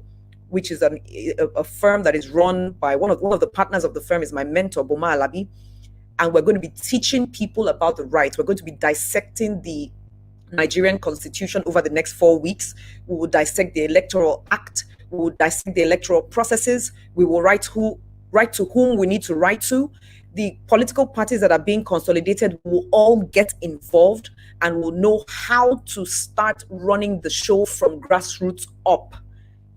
[SPEAKER 3] which is a firm that is run by one of the partners of the firm is my mentor, Boma Alabi. And we're going to be teaching people about the rights. We're going to be dissecting the Nigerian constitution over the next 4 weeks. We will dissect the Electoral Act. We will dissect the electoral processes. We will write to whom we need to write to. The political parties that are being consolidated will all get involved and will know how to start running the show from grassroots up.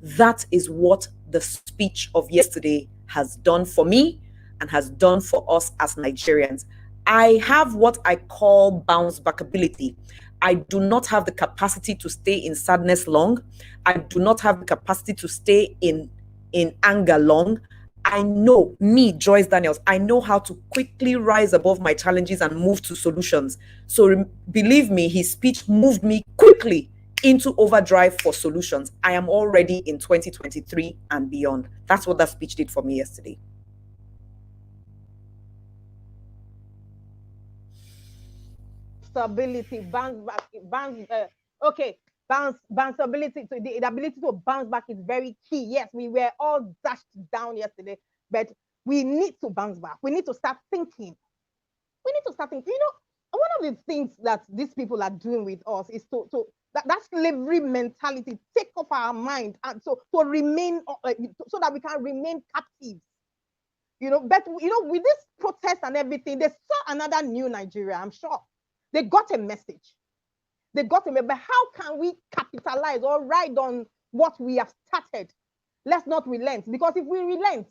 [SPEAKER 3] That is what the speech of yesterday has done for me and has done for us as Nigerians. I have what I call bounce back ability. I do not have the capacity to stay in sadness long. I do not have the capacity to stay in anger long. I know, me, Joyce Daniels, I know how to quickly rise above my challenges and move to solutions. So believe me, his speech moved me quickly into overdrive for solutions. I am already in 2023 and beyond. That's what that speech did for me yesterday.
[SPEAKER 2] Stability, bounce ability to the ability to bounce back is very key. Yes, we were all dashed down yesterday, but we need to bounce back. We need to start thinking. You know, one of the things that these people are doing with us is that slavery mentality take off our mind, and so to remain so that we can remain captives. You know, but you know, with this protest and everything, they saw another new Nigeria. I'm sure they got a message. But how can we capitalize or ride on what we have started? Let's not relent, because if we relent,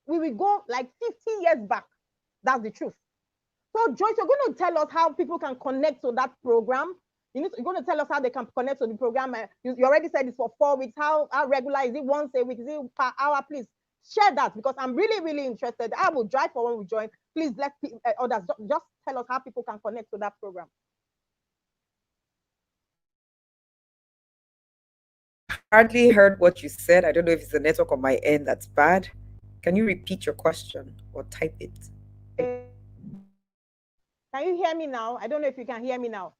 [SPEAKER 2] we will go like 50 years back. That's the truth. So Joyce, you're going to tell us how people can connect to that program. You're going to tell us how they can connect to the program. You already said it's for 4 weeks. How regular is it? Once a week? Is it per hour? Please share that, because I'm really, really interested. I will drive for when we join. Please let others just tell us how people can connect to that program.
[SPEAKER 3] Hardly heard what you said. I don't know if it's the network on my end that's bad. Can you repeat your question or type it?
[SPEAKER 2] Can you hear me now? I don't know if you can hear me now.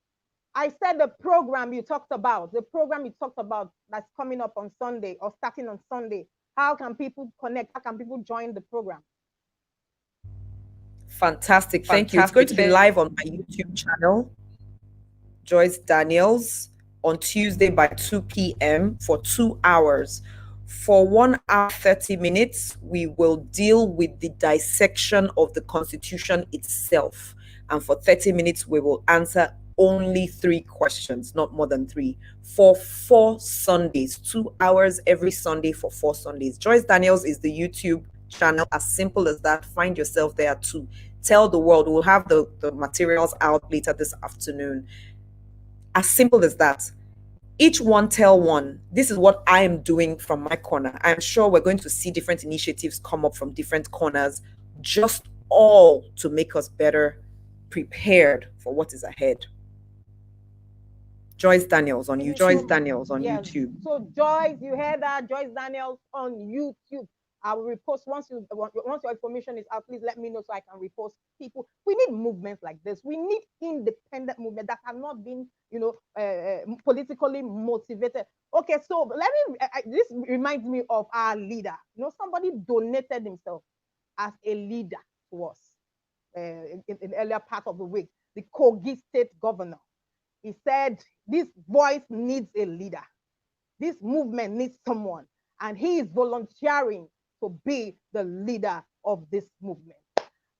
[SPEAKER 2] I said the program you talked about that's coming up on Sunday or starting on Sunday. How can people connect? How can people join the program?
[SPEAKER 3] Fantastic. Thank you. It's going to be live on my YouTube channel, Joyce Daniels, on Tuesday by 2 p.m. for 2 hours. For 1 hour, 30 minutes, we will deal with the dissection of the Constitution itself. And for 30 minutes, we will answer only 3 questions, not more than three, for 4 Sundays, 2 hours every Sunday for 4 Sundays. Joyce Daniels is the YouTube channel. As simple as that. Find yourself there too. Tell the world. We'll have the materials out later this afternoon. As simple as that. Each one tell one. This is what I am doing from my corner. I'm sure we're going to see different initiatives come up from different corners, just all to make us better prepared for what is ahead. Joyce Daniels on YouTube.
[SPEAKER 2] Joyce Daniels on YouTube. So Joyce, you heard that? Joyce Daniels on YouTube. I will repost once your information is out. Please let me know so I can repost people. We need movements like this. We need independent movement that have not been, politically motivated. Okay, so let me. This reminds me of our leader. Somebody donated himself as a leader to us in the earlier part of the week. The Kogi State Governor. He said, this voice needs a leader. This movement needs someone. And he is volunteering to be the leader of this movement.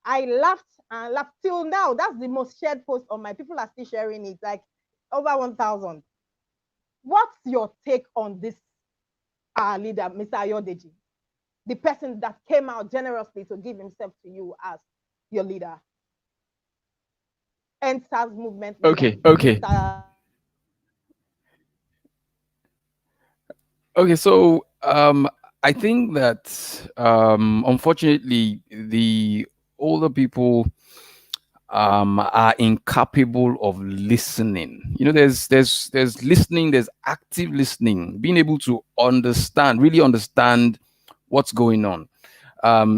[SPEAKER 2] I laughed and laughed till now. That's the most shared post on my. People are still sharing it, like over 1,000. What's your take on this leader, Mr. Ayodeji? The person that came out generously to give himself to you as your leader. NSAS movement.
[SPEAKER 5] Okay. So I think that unfortunately the older people are incapable of listening. There's listening, there's active listening, being able to really understand what's going on.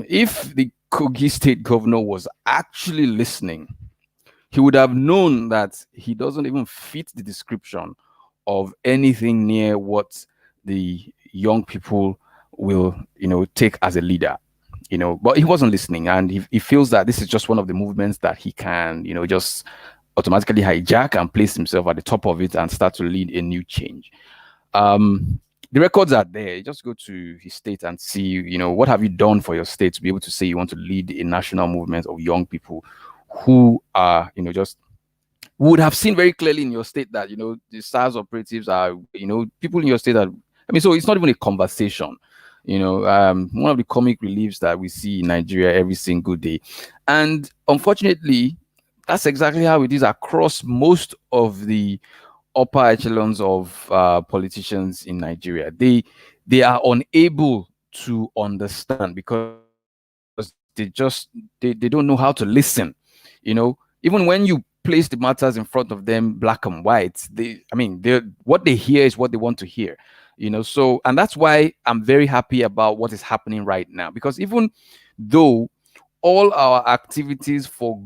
[SPEAKER 5] If the Kogi State Governor was actually listening, he would have known that he doesn't even fit the description of anything near what the young people will, take as a leader. But he wasn't listening, and he feels that this is just one of the movements that he can, just automatically hijack and place himself at the top of it and start to lead a new change. The records are there. You just go to his state and see, what have you done for your state to be able to say you want to lead a national movement of young people who are, just would have seen very clearly in your state that, the SARS operatives are, people in your state that, so it's not even a conversation. One of the comic reliefs that we see in Nigeria every single day. And unfortunately, that's exactly how it is across most of the upper echelons of politicians in Nigeria. They are unable to understand because they don't know how to listen. Even when you place the matters in front of them black and white, what they hear is what they want to hear. So, and that's why I'm very happy about what is happening right now, because even though all our activities for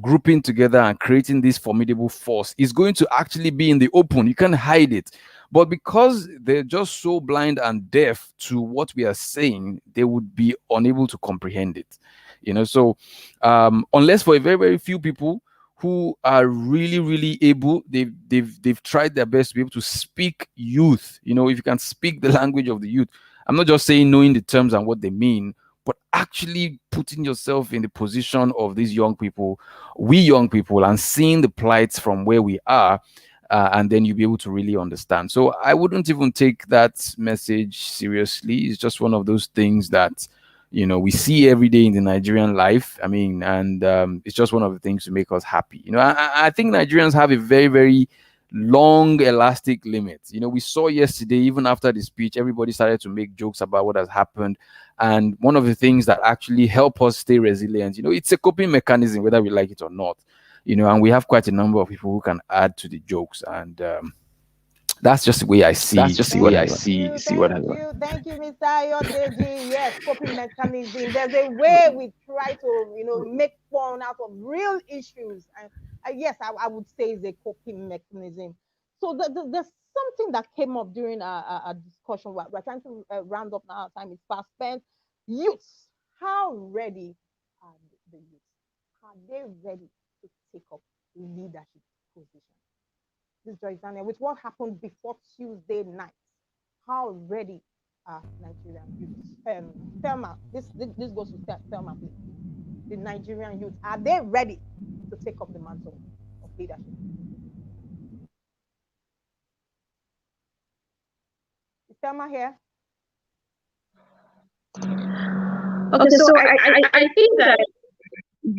[SPEAKER 5] grouping together and creating this formidable force is going to actually be in the open, you can't hide it. But because they're just so blind and deaf to what we are saying, they would be unable to comprehend it. So unless for a very, very few people who are really, really able, they've tried their best to be able to speak youth. If you can speak the language of the youth, I'm not just saying knowing the terms and what they mean, but actually putting yourself in the position of these young people, we young people, and seeing the plights from where we are, and then you'll be able to really understand. So I wouldn't even take that message seriously. It's just one of those things that, we see every day in the Nigerian life. And it's just one of the things to make us happy. I think Nigerians have a very, very long elastic limit. We saw yesterday, even after the speech, everybody started to make jokes about what has happened. And one of the things that actually help us stay resilient, it's a coping mechanism, whether we like it or not. And we have quite a number of people who can add to the jokes. And that's just the way I see.
[SPEAKER 2] That's just the way I see what happens. Thank you, Mr. Ayodeji. Yes, coping mechanism. There's a way we try to, make fun out of real issues. And yes, I would say it's a coping mechanism. So there's something that came up during our discussion. We're trying to round up now. Our time is fast spent. Youths, how ready are the youths? Are they ready to take up leadership positions? This Joyce Daniel, with what happened before Tuesday night, how ready are Nigerian youths? Thelma, this goes to Thelma, please. The Nigerian youth, are they ready to take up the mantle of leadership? Thelma here?
[SPEAKER 7] Okay, so I think that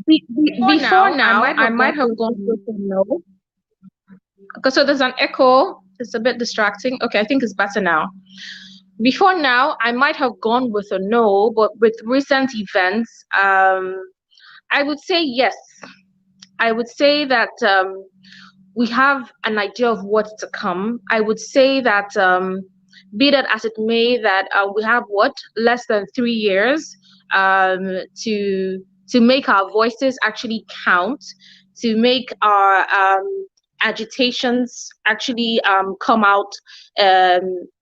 [SPEAKER 7] before now, I might have gone with a no. Okay, so there's an echo. It's a bit distracting. Okay, I think it's better now. Before now, I might have gone with a no, but with recent events, I would say yes. I would say that we have an idea of what's to come. I would say that, be that as it may, that we have less than 3 years to make our voices actually count, to make our agitations actually come out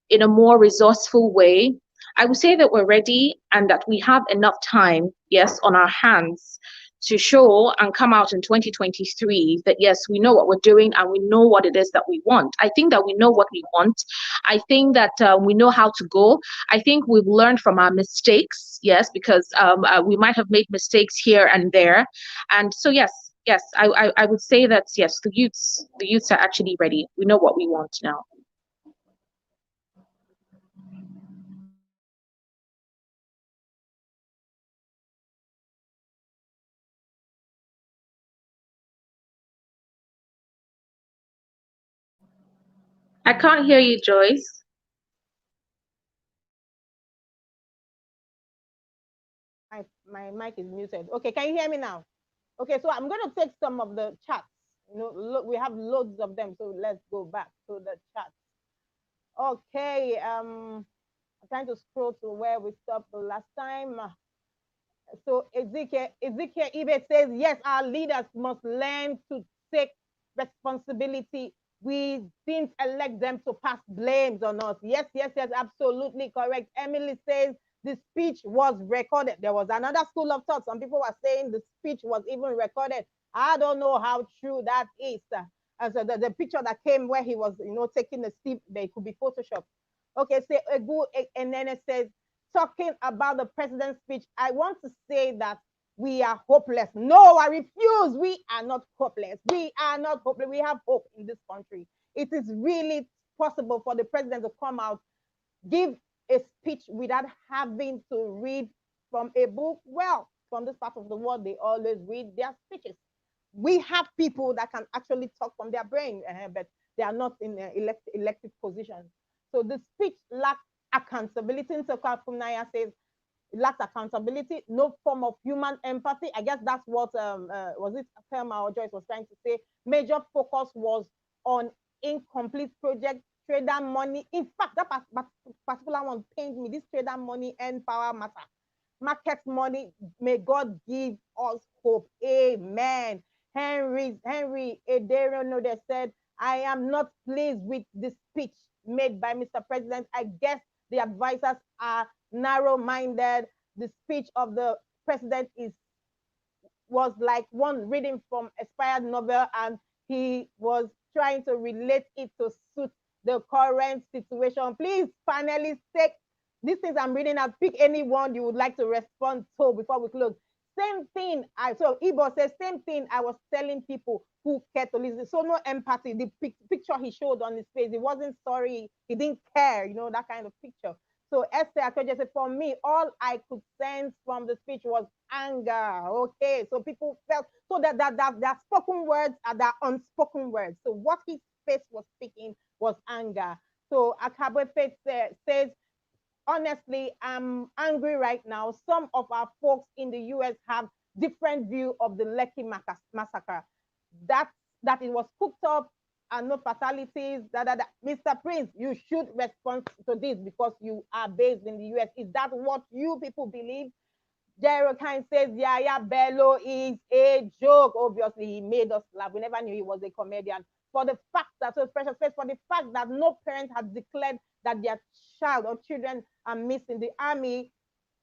[SPEAKER 7] in a more resourceful way. I would say that we're ready and that we have enough time, yes, on our hands to show and come out in 2023 that yes, we know what we're doing and we know what it is that we want. I think that we know what we want. I think that we know how to go. I think we've learned from our mistakes, yes, because we might have made mistakes here and there. And so yes, I would say that yes, the youths are actually ready. We know what we want now. I can't hear you, Joyce.
[SPEAKER 2] My mic is muted. Okay, can you hear me now? Okay, so I'm going to take some of the chats. Look, we have loads of them, so let's go back to the chat. Okay, I'm trying to scroll to where we stopped the last time. So Ezekiel Ibe says, yes, our leaders must learn to take responsibility. We didn't elect them to pass blames on us. Yes, absolutely correct. Emily says the speech was recorded. There was another school of thought. Some people were saying the speech was even recorded. I don't know how true that is. And so the picture that came where he was, taking the steep, they could be photoshopped. Okay, so and then it says, talking about the president's speech, I want to say that we are hopeless. No, I refuse. We are not hopeless. We are not hopeless. We have hope in this country. It is really possible for the president to come out, give a speech without having to read from a book. Well, from this part of the world, they always read their speeches. We have people that can actually talk from their brain, but they are not in elected positions. So the speech lacks accountability. So Funaya says, it lacks accountability, no form of human empathy. I guess that's what was it Thelma or Joyce was trying to say. Major focus was on incomplete project, trader money. In fact, that particular one pained me. This trader money and power matter. Market money, may God give us hope. Amen. Henry Ederono said, I am not pleased with the speech made by Mr. President. I guess the advisors are narrow-minded. The speech of the president was like one reading from expired novel, and he was trying to relate it to suit the current situation. Please, panelists, take these things I'm reading out. Pick anyone you would like to respond to before we close. Same thing. So Ibo says, same thing I was telling people who care to listen. So no empathy. The picture he showed on his face, he wasn't sorry. He didn't care, that kind of picture. So Esther Akoje said, for me, all I could sense from the speech was anger. Okay, so people felt, so that spoken words are the unspoken words. So what his face was speaking was anger. So Akabwe Faith says, honestly, I'm angry right now. Some of our folks in the US have different view of the Lekki massacre. That it was cooked up and no fatalities. Mr. Prince, you should respond to this because you are based in the US. Is that what you people believe? Jairo Kine says Yaya Bello is a joke. Obviously, he made us laugh. We never knew he was a comedian. For the fact that, so Precious says, for the fact that no parent has declared that their child or children are missing, the army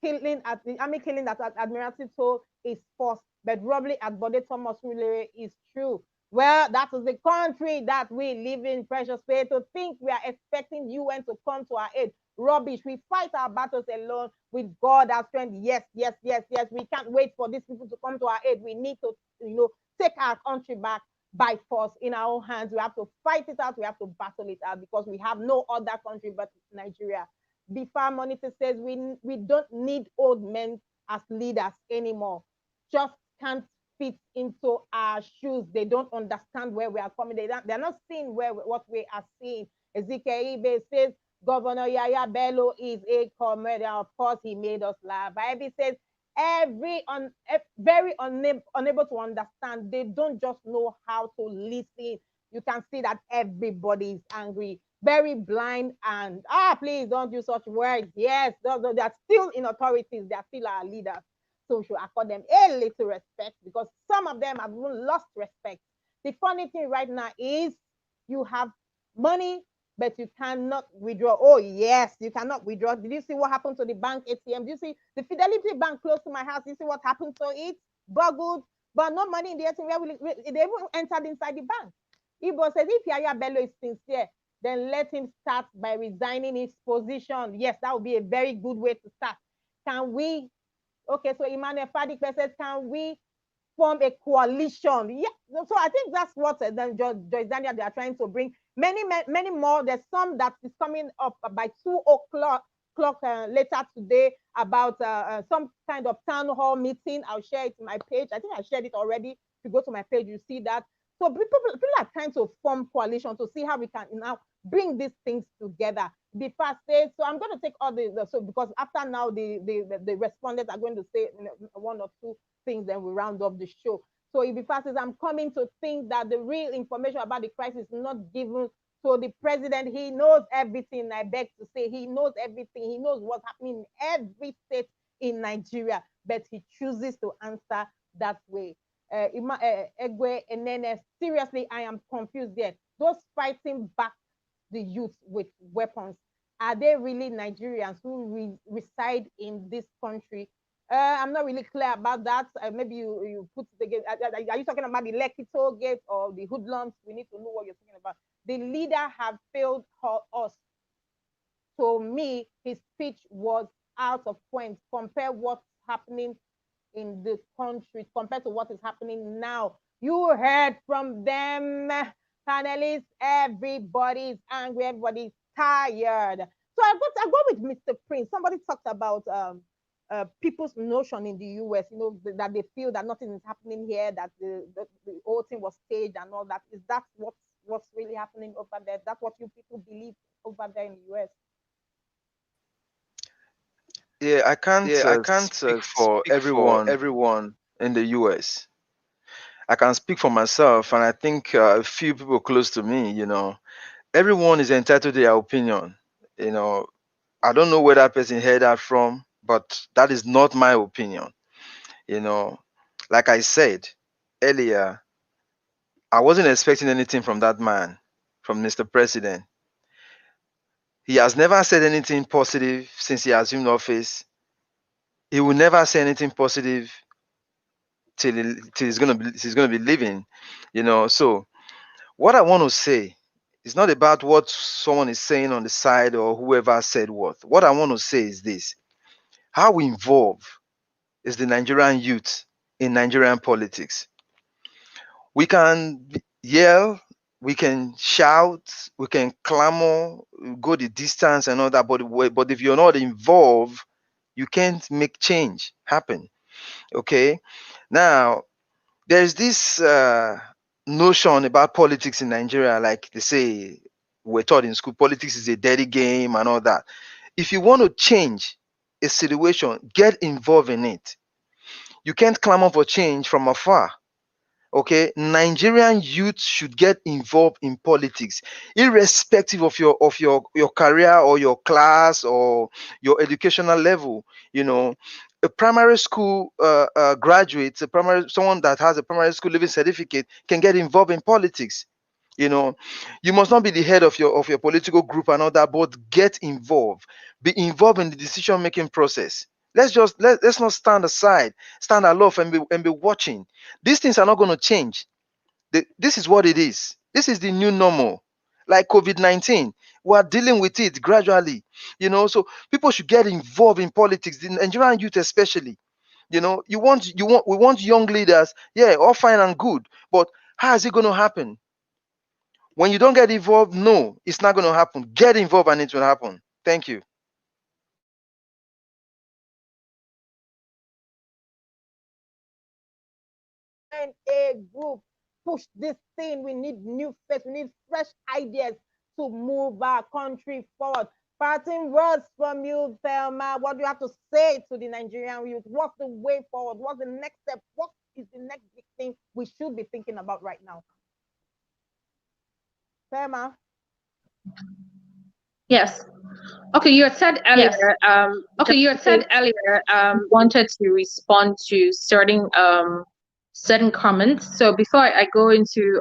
[SPEAKER 2] killing that Admiralty told is false, but robbery at Bode Thomas Mulere is true. Well, that is the country that we live in, Precious Faith. To think we are expecting UN to come to our aid. Rubbish. We fight our battles alone with God as strength. Yes. We can't wait for these people to come to our aid. We need to, take our country back. by force in our own hands. We have to fight it out. We have to battle it out because we have no other country but Nigeria. Before Monitor says we don't need old men as leaders anymore. Just can't fit into our shoes. They don't understand where we are coming. They're not seeing what we are seeing. Ezekiel Ibe says Governor Yaya Bello is a comedian. Of course, he made us laugh. Bible says very unable to understand. They don't just know how to listen. You can see that everybody is angry, very blind, and please don't use such words. Yes, they're still in authorities. They're still our leaders. So we should accord them a little respect because some of them have even lost respect. The funny thing right now is you have money, but you cannot withdraw. Oh, yes, you cannot withdraw. Did you see what happened to the bank ATM? Did you see the Fidelity Bank close to my house? Did you see what happened to it? Boggled, but no money in the ATM. They even entered inside the bank. Ibo says if Yaya Bello is sincere, then let him start by resigning his position. Yes, that would be a very good way to start. Can we? Okay, so Emmanuel Fadik says, can we form a coalition? Yeah, so I think that's what Joyce Daniel, they are trying to bring many more. There's some that is coming up by 2 o'clock later today about some kind of town hall meeting. I'll share it in my page. I think I shared it already. If you go to my page, you see that. So people are trying to form coalition to see how we can now bring these things together. Be fast says, so I'm going to take all so because after now the respondents are going to say one or two things, then we round up the show. So if the fast says, I'm coming to think that the real information about the crisis is not given to the president. He knows everything. I beg to say he knows everything. He knows what's happening in every state in Nigeria, but he chooses to answer that way. Egwe and seriously, I am confused there. Those fighting back the youth with weapons, are they really Nigerians who reside in this country? I'm not really clear about that. Maybe you put the gate. Are you talking about the Lekki toll gate or the hoodlums? We need to know what you're talking about. The leader have failed us. To me, his speech was out of point. Compare what's happening in the country compared to what is happening now. You heard from them, panelists. Everybody's angry. Everybody's tired. So I go with Mr. Prince. Somebody talked about people's notion in the US, that they feel that nothing is happening here, that the whole thing was staged and all that. Is that what's really happening over there? That's what you people believe over there in the US?
[SPEAKER 6] Yeah, I can't speak for everyone in the US. I can speak for myself, and I think a few people close to me, everyone is entitled to their opinion. I don't know where that person heard that from, but that is not my opinion. Like I said earlier, I wasn't expecting anything from that man, from Mr. President. He has never said anything positive since he assumed office. He will never say anything positive till he's gonna be living. So what I want to say is not about what someone is saying on the side or whoever said what. What I want to say is this: how involved is the Nigerian youth in Nigerian politics? We can yell, we can shout, we can clamor, go the distance and all that, but if you're not involved, you can't make change happen. Okay, now there's this notion about politics in Nigeria, like they say we're taught in school, politics is a dirty game and all that. If you want to change a situation, get involved in it. You can't clamor for change from afar. Okay, Nigerian youth should get involved in politics, irrespective of your career or your class or your educational level. A primary school graduate, someone that has a primary school living certificate can get involved in politics. You must not be the head of your political group and all that, but get involved. Be involved in the decision making process. Let's not stand aside, stand aloof and be watching. These things are not going to change. This is what it is. This is the new normal. Like COVID-19, we are dealing with it gradually. So people should get involved in politics, the Nigerian youth especially. We want young leaders, yeah, all fine and good, but How is it going to happen? When you don't get involved, no, it's not going to happen. Get involved and it will happen. Thank you.
[SPEAKER 2] A group push this thing. We need new face. We need fresh ideas to move our country forward. Parting words from you, Thelma. What do you have to say to the Nigerian youth? What's the way forward? What's the next step? What is the next big thing we should be thinking about right now? Thelma?
[SPEAKER 7] Yes. Okay, you had said earlier. Wanted to respond to certain comments. So before I go into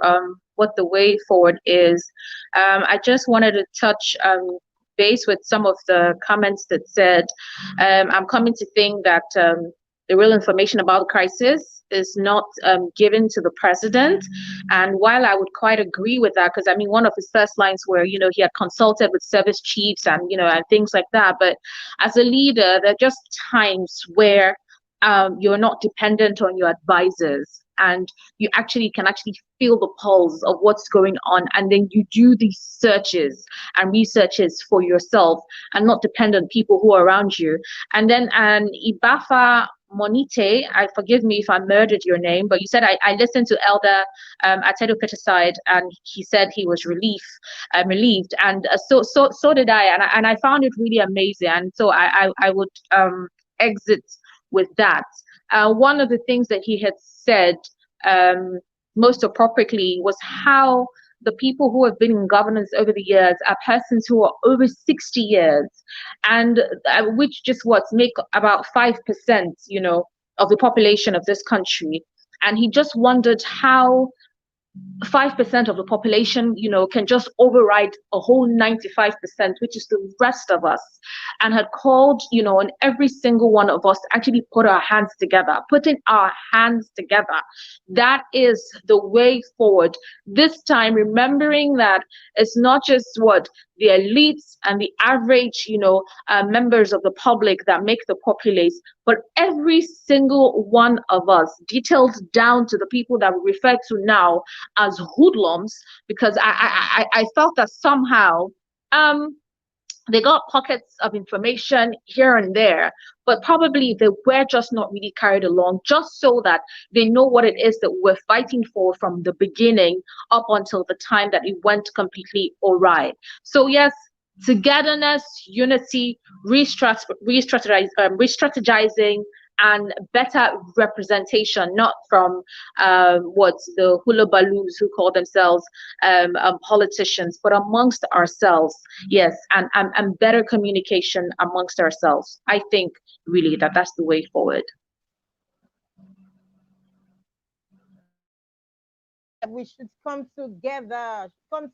[SPEAKER 7] what the way forward is, I just wanted to touch base with some of the comments that said, I'm coming to think that the real information about the crisis is not given to the president. And while I would quite agree with that, because I mean, one of his first lines were, he had consulted with service chiefs and, and things like that. But as a leader, there are just times where you're not dependent on your advisors, and you can feel the pulse of what's going on, and then you do these searches and researches for yourself and not depend on people who are around you. And then Ibafa Monite, I forgive me if I murdered your name, but you said I listened to Elder Atedo Peterside, and he said he was relieved, and so did I, and I found it really amazing. And so I would exit with that. One of the things that he had said most appropriately was how the people who have been in governance over the years are persons who are over 60 years, and which just make about 5%, of the population of this country. And he just wondered how 5% of the population, can just override a whole 95%, which is the rest of us, and had called, on every single one of us to actually putting our hands together. That is the way forward. This time, remembering that it's not just what the elites and the average, members of the public that make the populace, but every single one of us, detailed down to the people that we refer to now as hoodlums, because I felt that somehow they got pockets of information here and there, but probably they were just not really carried along, just so that they know what it is that we're fighting for from the beginning up until the time that it went completely awry. So yes, togetherness, unity, re-strategizing, and better representation, not from what the hula baloos who call themselves politicians, but amongst ourselves. Yes, and better communication amongst ourselves. I think really that's the way forward.
[SPEAKER 2] We should come together, put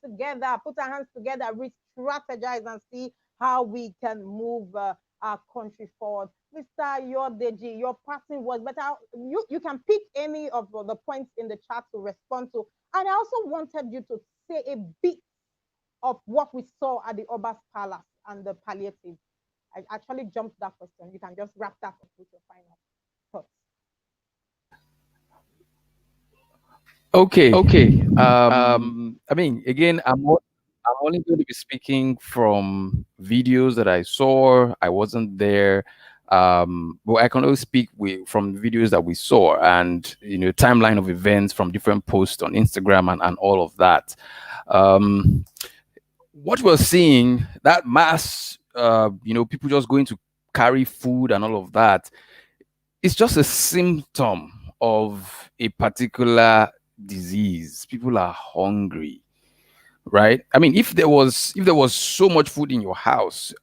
[SPEAKER 2] our hands together, re-strategize and see how we can move our country forward. Mr. Yodeji, your passing was better. You can pick any of the points in the chat to respond to. And I also wanted you to say a bit of what we saw at the Oba's Palace and the palliative. I actually jumped that question. You can just wrap that up with your final thoughts.
[SPEAKER 5] Okay. I mean, again, I'm only going to be speaking from videos that I saw. I wasn't there. But I can only speak from videos that we saw, and timeline of events from different posts on Instagram and all of that. What we're seeing, that mass, people just going to carry food and all of that, it's just a symptom of a particular disease. People are hungry, right? I mean, if there was so much food in your house,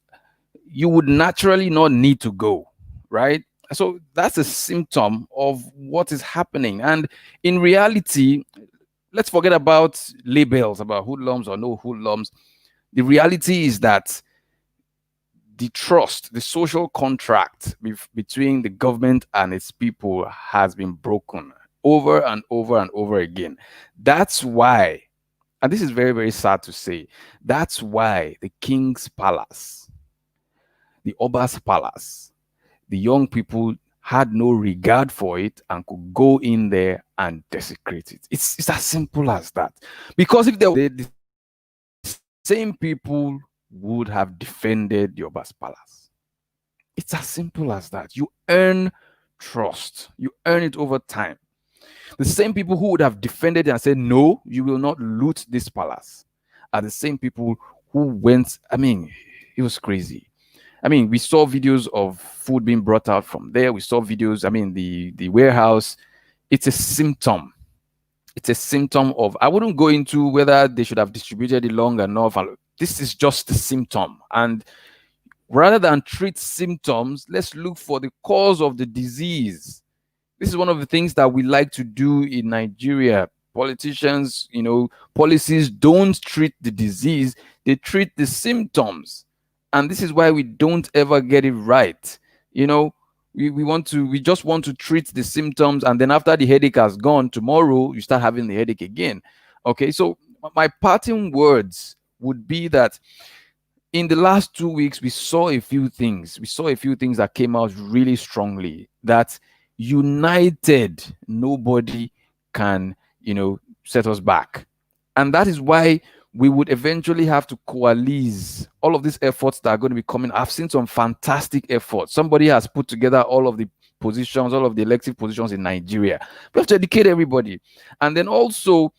[SPEAKER 5] you would naturally not need to go, right? So that's a symptom of what is happening. And in reality, let's forget about labels about hoodlums or no hoodlums. The reality is that the trust, the social contract between the government and its people has been broken over and over and over again. That's why, and this is very, very sad to say, that's why the King's Palace, the Oba's Palace, the young people had no regard for it and could go in there and desecrate it. It's as simple as that. Because if the same people would have defended Yoba's palace. It's as simple as that. You earn trust. You earn it over time. The same people who would have defended it and said, no, you will not loot this palace, are the same people who went, it was crazy. We saw videos of food being brought out from there. We saw videos, the warehouse. It's a symptom. It's a symptom of, I wouldn't go into whether they should have distributed it long enough. This is just a symptom. And rather than treat symptoms, let's look for the cause of the disease. This is one of the things that we like to do in Nigeria. Politicians, policies don't treat the disease, they treat the symptoms. And this is why we don't ever get it right. We just want to treat the symptoms, and then after the headache has gone, tomorrow you start having the headache again. Okay, so my parting words would be that in the last 2 weeks, we saw a few things. We saw a few things that came out really strongly, that united, nobody can, set us back. And that is why we would eventually have to coalesce all of these efforts that are going to be coming. I've seen some fantastic efforts. Somebody has put together all of the positions, all of the elective positions in Nigeria. We have to educate everybody. And then also,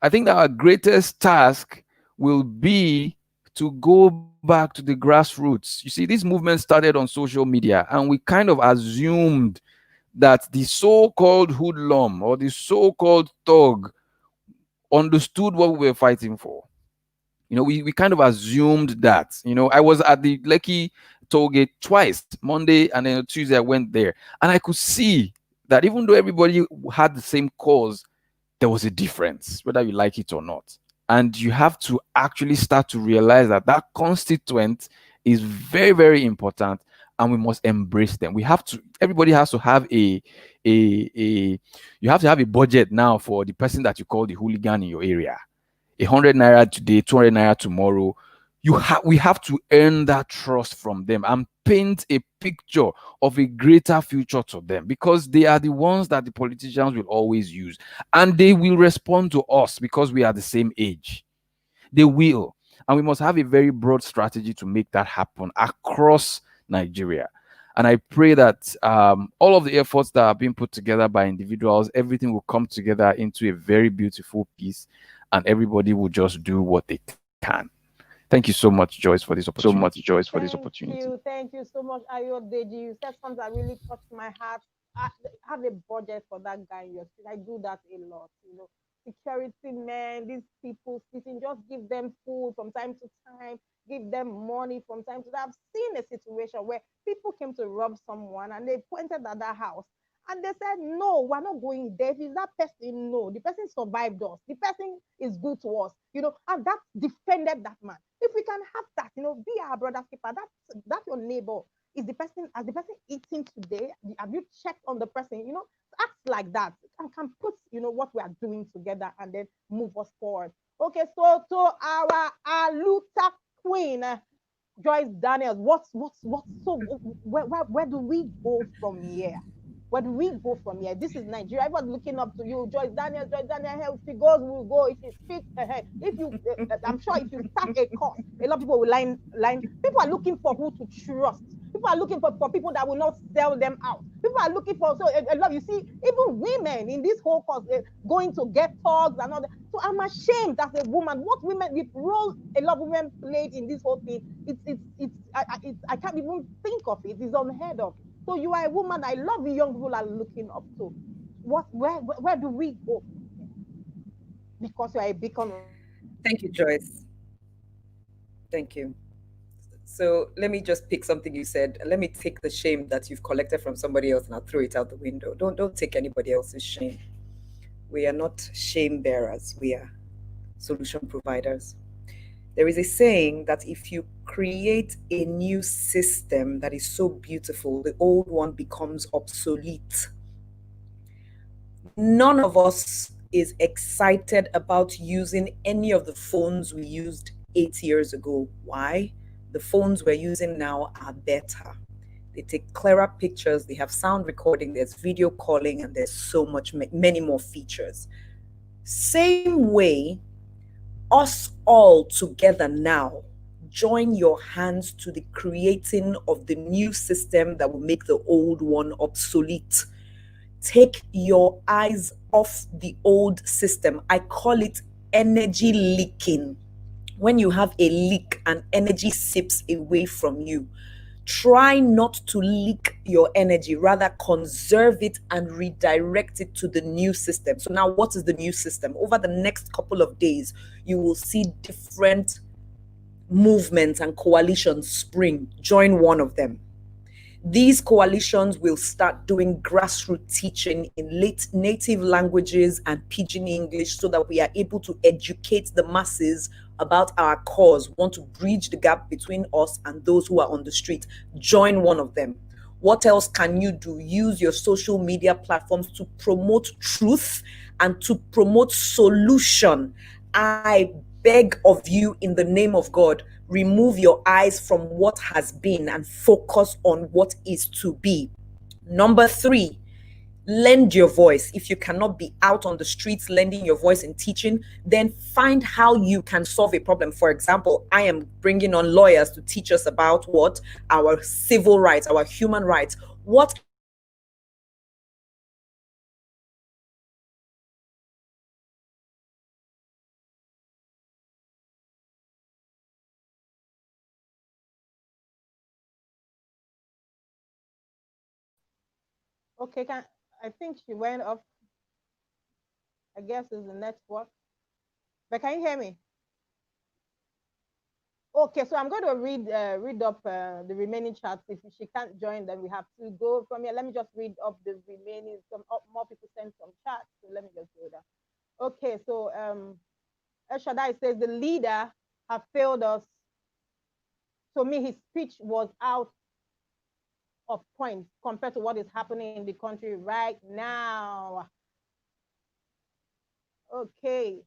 [SPEAKER 5] I think that our greatest task will be to go back to the grassroots. You see, this movement started on social media, and we kind of assumed that the so-called hoodlum or the so-called thug understood what we were fighting for. We kind of assumed that. I was at the Lekki tollgate twice, Monday and then Tuesday I went there, and I could see that even though everybody had the same cause, there was a difference, whether you like it or not. And you have to actually start to realize that that constituent is very, very important, and we must embrace them. Everybody has to have you have to have a budget now for the person that you call the hooligan in your area. 100 naira today, 200 naira tomorrow. We have to earn that trust from them and paint a picture of a greater future to them, because they are the ones that the politicians will always use, and they will respond to us because we are the same age. They will. And we must have a very broad strategy to make that happen across Nigeria. And I pray that all of the efforts that are being put together by individuals, everything will come together into a very beautiful piece, and everybody will just do what they can. Thank you so much, Joyce, for this opportunity.
[SPEAKER 2] Thank you so much, Ayodeji. You said something that really touched my heart. I have a budget for that guy in your street. I do that a lot, Security men, these people sitting, just give them food from time to time, give them money from time to time. I've seen a situation where people came to rob someone and they pointed at that house and they said, no, we're not going there. If it's that person, no, the person survived us. The person is good to us, and that defended that man. If we can have that, be our brother's keeper, that's your neighbor. Is the person eating today? Have you checked on the person? Act like that and can put what we are doing together and then move us forward. Okay, so to our Aluta queen, Joyce Daniels, where do we go from here? Where do we go from here? This is Nigeria. Everyone's looking up to you, Joyce Daniels. If she goes, we'll go. If she speaks, if you, I'm sure if you start a course, a lot of people will line. People are looking for who to trust. People are looking for people that will not sell them out. People are looking for, so a lot, you see, even women in this whole course, going to get talks and all that. So I'm ashamed as a woman. What women, the role a lot of women played in this whole thing, I can't even think of it. It's unheard of. So you are a woman I love you young people are looking up to. Where do we go? Because you are a beacon.
[SPEAKER 3] Thank you, Joyce. Thank you. So let me just pick something you said. Let me take the shame that you've collected from somebody else and I'll throw it out the window. Don't take anybody else's shame. We are not shame bearers. We are solution providers. There is a saying that if you create a new system that is so beautiful, the old one becomes obsolete. None of us is excited about using any of the phones we used 8 years ago. Why? The phones we're using now are better. They take clearer pictures, they have sound recording, there's video calling, and there's so much, many more features. Same way, us all together now join your hands to the creating of the new system that will make the old one obsolete. Take your eyes off the old system. I call it energy leaking. When you have a leak and energy sips away from you, try not to leak your energy, rather conserve it and redirect it to the new system. So now, what is the new system? Over the next couple of days, you will see different movements and coalitions spring. Join one of them. These coalitions will start doing grassroots teaching in native languages and pidgin English so that we are able to educate the masses about our cause. We want to bridge the gap between us and those who are on the street. Join one of them. What else can you do? Use your social media platforms to promote truth and to promote solution. I beg of you, in the name of God, remove your eyes from what has been and focus on what is to be. Number 3, lend your voice. If you cannot be out on the streets lending your voice in teaching, then find how you can solve a problem. For example, I am bringing on lawyers to teach us about what? Our civil rights, our human rights. What
[SPEAKER 2] Okay, I think she went off. I guess it's the network. But can you hear me? Okay, so I'm going to read up the remaining chats. If she can't join, then we have to go from here. Let me just read up the remaining. Some more people sent some chats, so let me just go there. Okay, so El Shaddai says the leader have failed us. To me, his speech was out of point compared to what is happening in the country right now. Okay.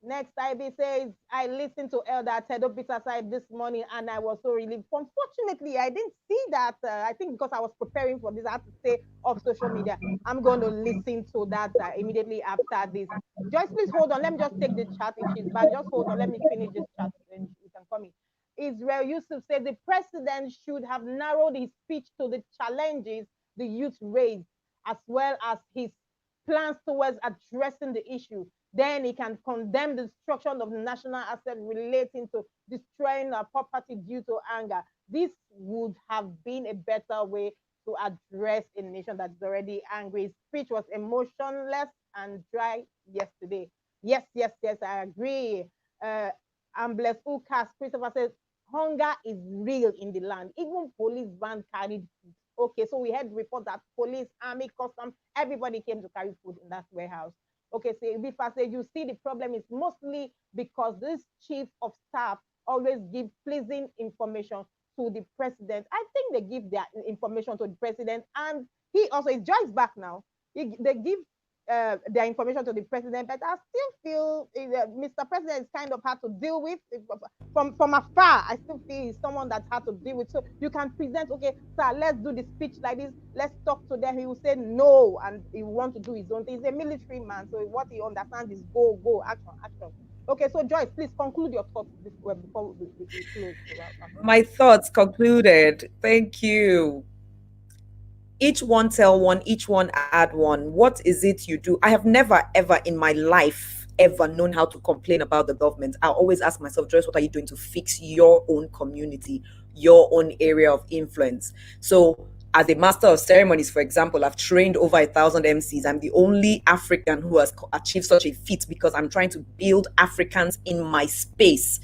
[SPEAKER 2] Next, IB says, I listened to Elder Tedo Peter side this morning and I was so relieved. Unfortunately, I didn't see that. I think because I was preparing for this, I had to stay off social media. I'm going to listen to that immediately after this. Joyce, please hold on. Let me just take the chat if she's back. Just hold on. Let me finish this chat and you can come in. Israel Yusuf said the president should have narrowed his speech to the challenges the youth raised, as well as his plans towards addressing the issue. Then he can condemn the destruction of national assets relating to destroying our property due to anger. This would have been a better way to address a nation that is already angry. His speech was emotionless and dry yesterday. Yes, I agree. Ambles Ukas Christopher says, hunger is real in the land. Even police van carried food. Okay, so we had report that police, army, custom, everybody came to carry food in that warehouse. Okay, so if I say you see the problem is mostly because this chief of staff always give pleasing information to the president. I think they give their information to the president, and he also is Joyce back now. They give their information to the president, but I still feel Mr. President is kind of hard to deal with from afar. I still feel he's someone that's hard to deal with. So you can present, okay, sir, let's do the speech like this. Let's talk to them. He will say no, and he will want to do his own thing. He's a military man, so what he understands is go, action. Okay, so Joyce, please conclude your thoughts before we close.
[SPEAKER 3] My thoughts concluded. Thank you. Each one tell one, each one add one. What is it you do? I have never, ever in my life ever known how to complain about the government. I always ask myself, Joyce, what are you doing to fix your own community, your own area of influence? So as a master of ceremonies, for example, I've trained over 1,000 MCs. I'm the only African who has achieved such a feat because I'm trying to build Africans in my space.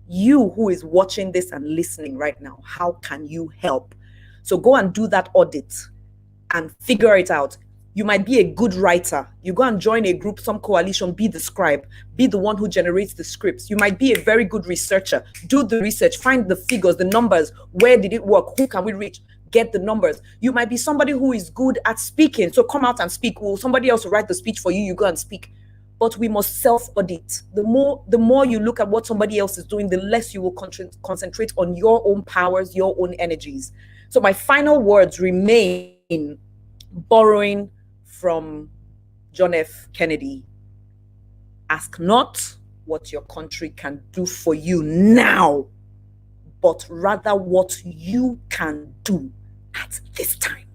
[SPEAKER 3] You who is watching this and listening right now, how can you help? So go and do that audit and figure it out. You might be a good writer. You go and join a group, some coalition, be the scribe, be the one who generates the scripts. You might be a very good researcher. Do the research, find the figures, the numbers. Where did it work? Who can we reach? Get the numbers. You might be somebody who is good at speaking. So come out and speak. Will somebody else write the speech for you? You go and speak. but we must self-audit. The more you look at what somebody else is doing, the less you will concentrate on your own powers, your own energies. So my final words remain, borrowing from John F. Kennedy: ask not what your country can do for you now, but rather what you can do at this time.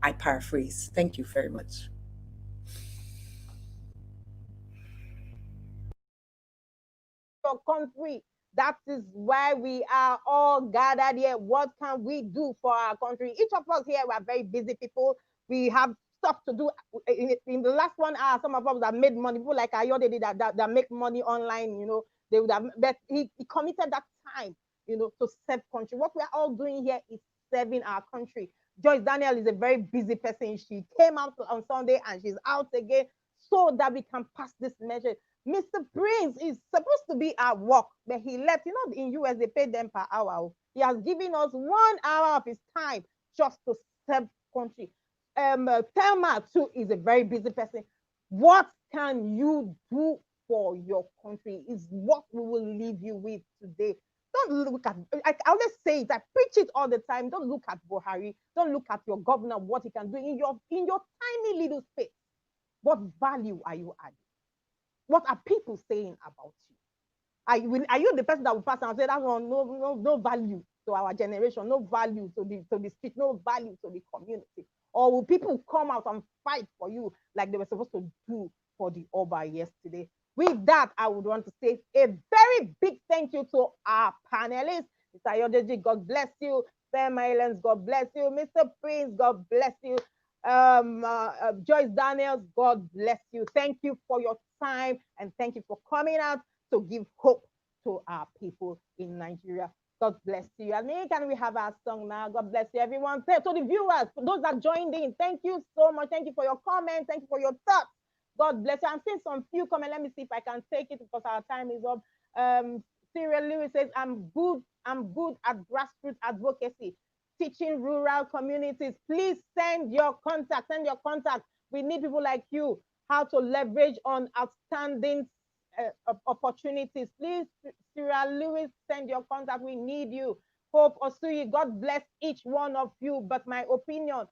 [SPEAKER 3] I paraphrase. Thank you very much.
[SPEAKER 2] Your country. That is why we are all gathered here. What can we do for our country? Each of us here, we are very busy people. We have stuff to do. In the last 1 hour, some of us that made money, people like Ayode that make money online, you know, they would have, but he committed that time, you know, to serve country. What we are all doing here is serving our country. Joyce Daniel is a very busy person. She came out on Sunday and she's out again so that we can pass this message. Mr. Prince is supposed to be at work, but he left. You know, in US, they pay them per hour. He has given us 1 hour of his time just to serve country. Thelma, too, is a very busy person. What can you do for your country is what we will leave you with today. Don't look at, I always say it, I preach it all the time. Don't look at Buhari. Don't look at your governor, what he can do in your tiny little space. What value are you adding? What are people saying about you? Are you the person that will pass and say that's no value to our generation, no value to the street, no value to the community? Or will people come out and fight for you like they were supposed to do for the Oba yesterday? With that, I would want to say a very big thank you to our panelists. Mr. Ayodeji, God bless you. Sam Islands, God bless you. Mr. Prince, God bless you. Joyce Daniels, God bless you. Thank you for your time and thank you for coming out to give hope to our people in Nigeria. God bless you. And can we have our song now? God bless you, everyone. To the viewers, for those that joined in, thank you so much. Thank you for your comments. Thank you for your thoughts. God bless you. I'm seeing some few comments. Let me see if I can take it because our time is up. Cyril Lewis says, I'm good at grassroots advocacy, teaching rural communities. Please send your contact. We need people like you, how to leverage on outstanding opportunities. Please, Cyril Lewis, send your contact. We need you. Hope Osuyi, God bless each one of you. But my opinion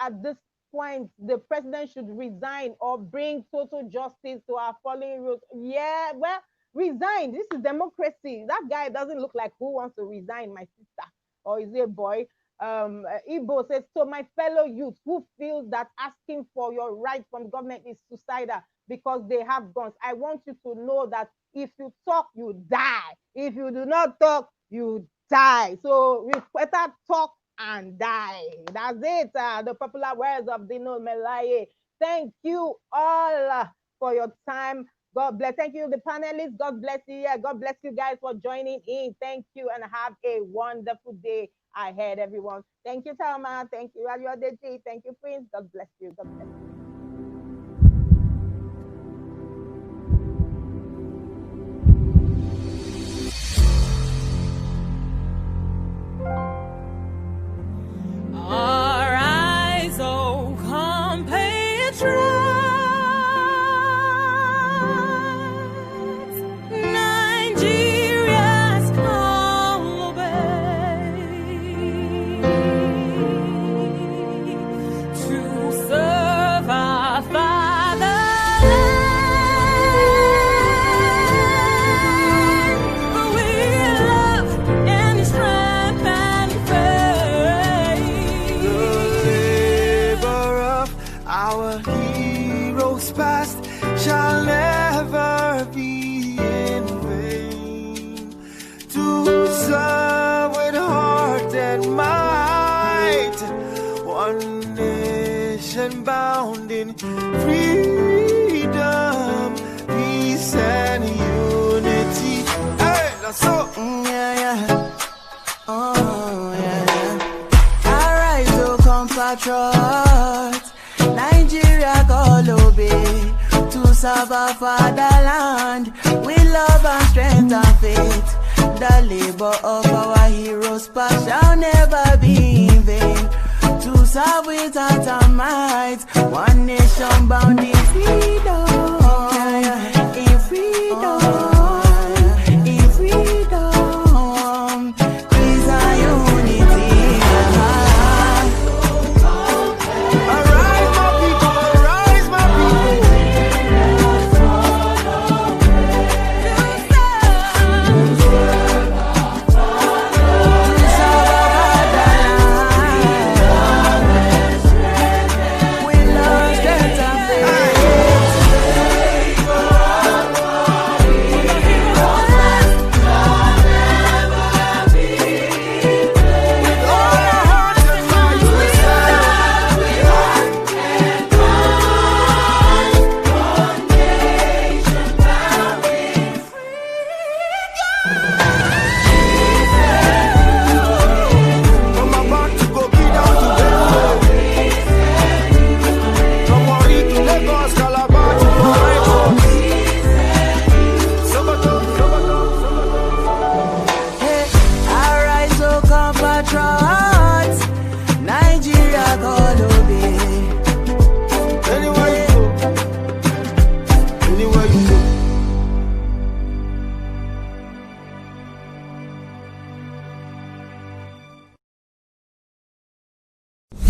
[SPEAKER 2] at this point, the president should resign or bring total justice to our fallen roads. Yeah, well, resign. This is democracy. That guy doesn't look like who wants to resign, my sister. Or is he a boy? Ibo says, so my fellow youth who feel that asking for your right from government is suicidal because they have guns, I want you to know that if you talk, you die. If you do not talk, you die. So we better talk and die. That's it. The popular words of Dino Melaye. Thank you all for your time. God bless. Thank you, the panelists. God bless you. Yeah, God bless you guys for joining in. Thank you and have a wonderful day ahead, everyone. Thank you, Thelma. Thank you, Ayodeji. Thank you, Prince. God bless you. God bless you.
[SPEAKER 1] Arise, O compatriots, Nigeria's call obey, to serve our fatherland, with love and strength and faith.
[SPEAKER 8] Our heroes past shall never be in vain. To serve with heart and might, one nation bound in freedom, peace and unity. Hey, that's so. Oh yeah. Arise, O compatriots, Nigeria call obey, to serve our fatherland with love and strength and faith. The labor of our heroes past shall never be in vain. to serve with heart and might. One nation bound in freedom, in freedom.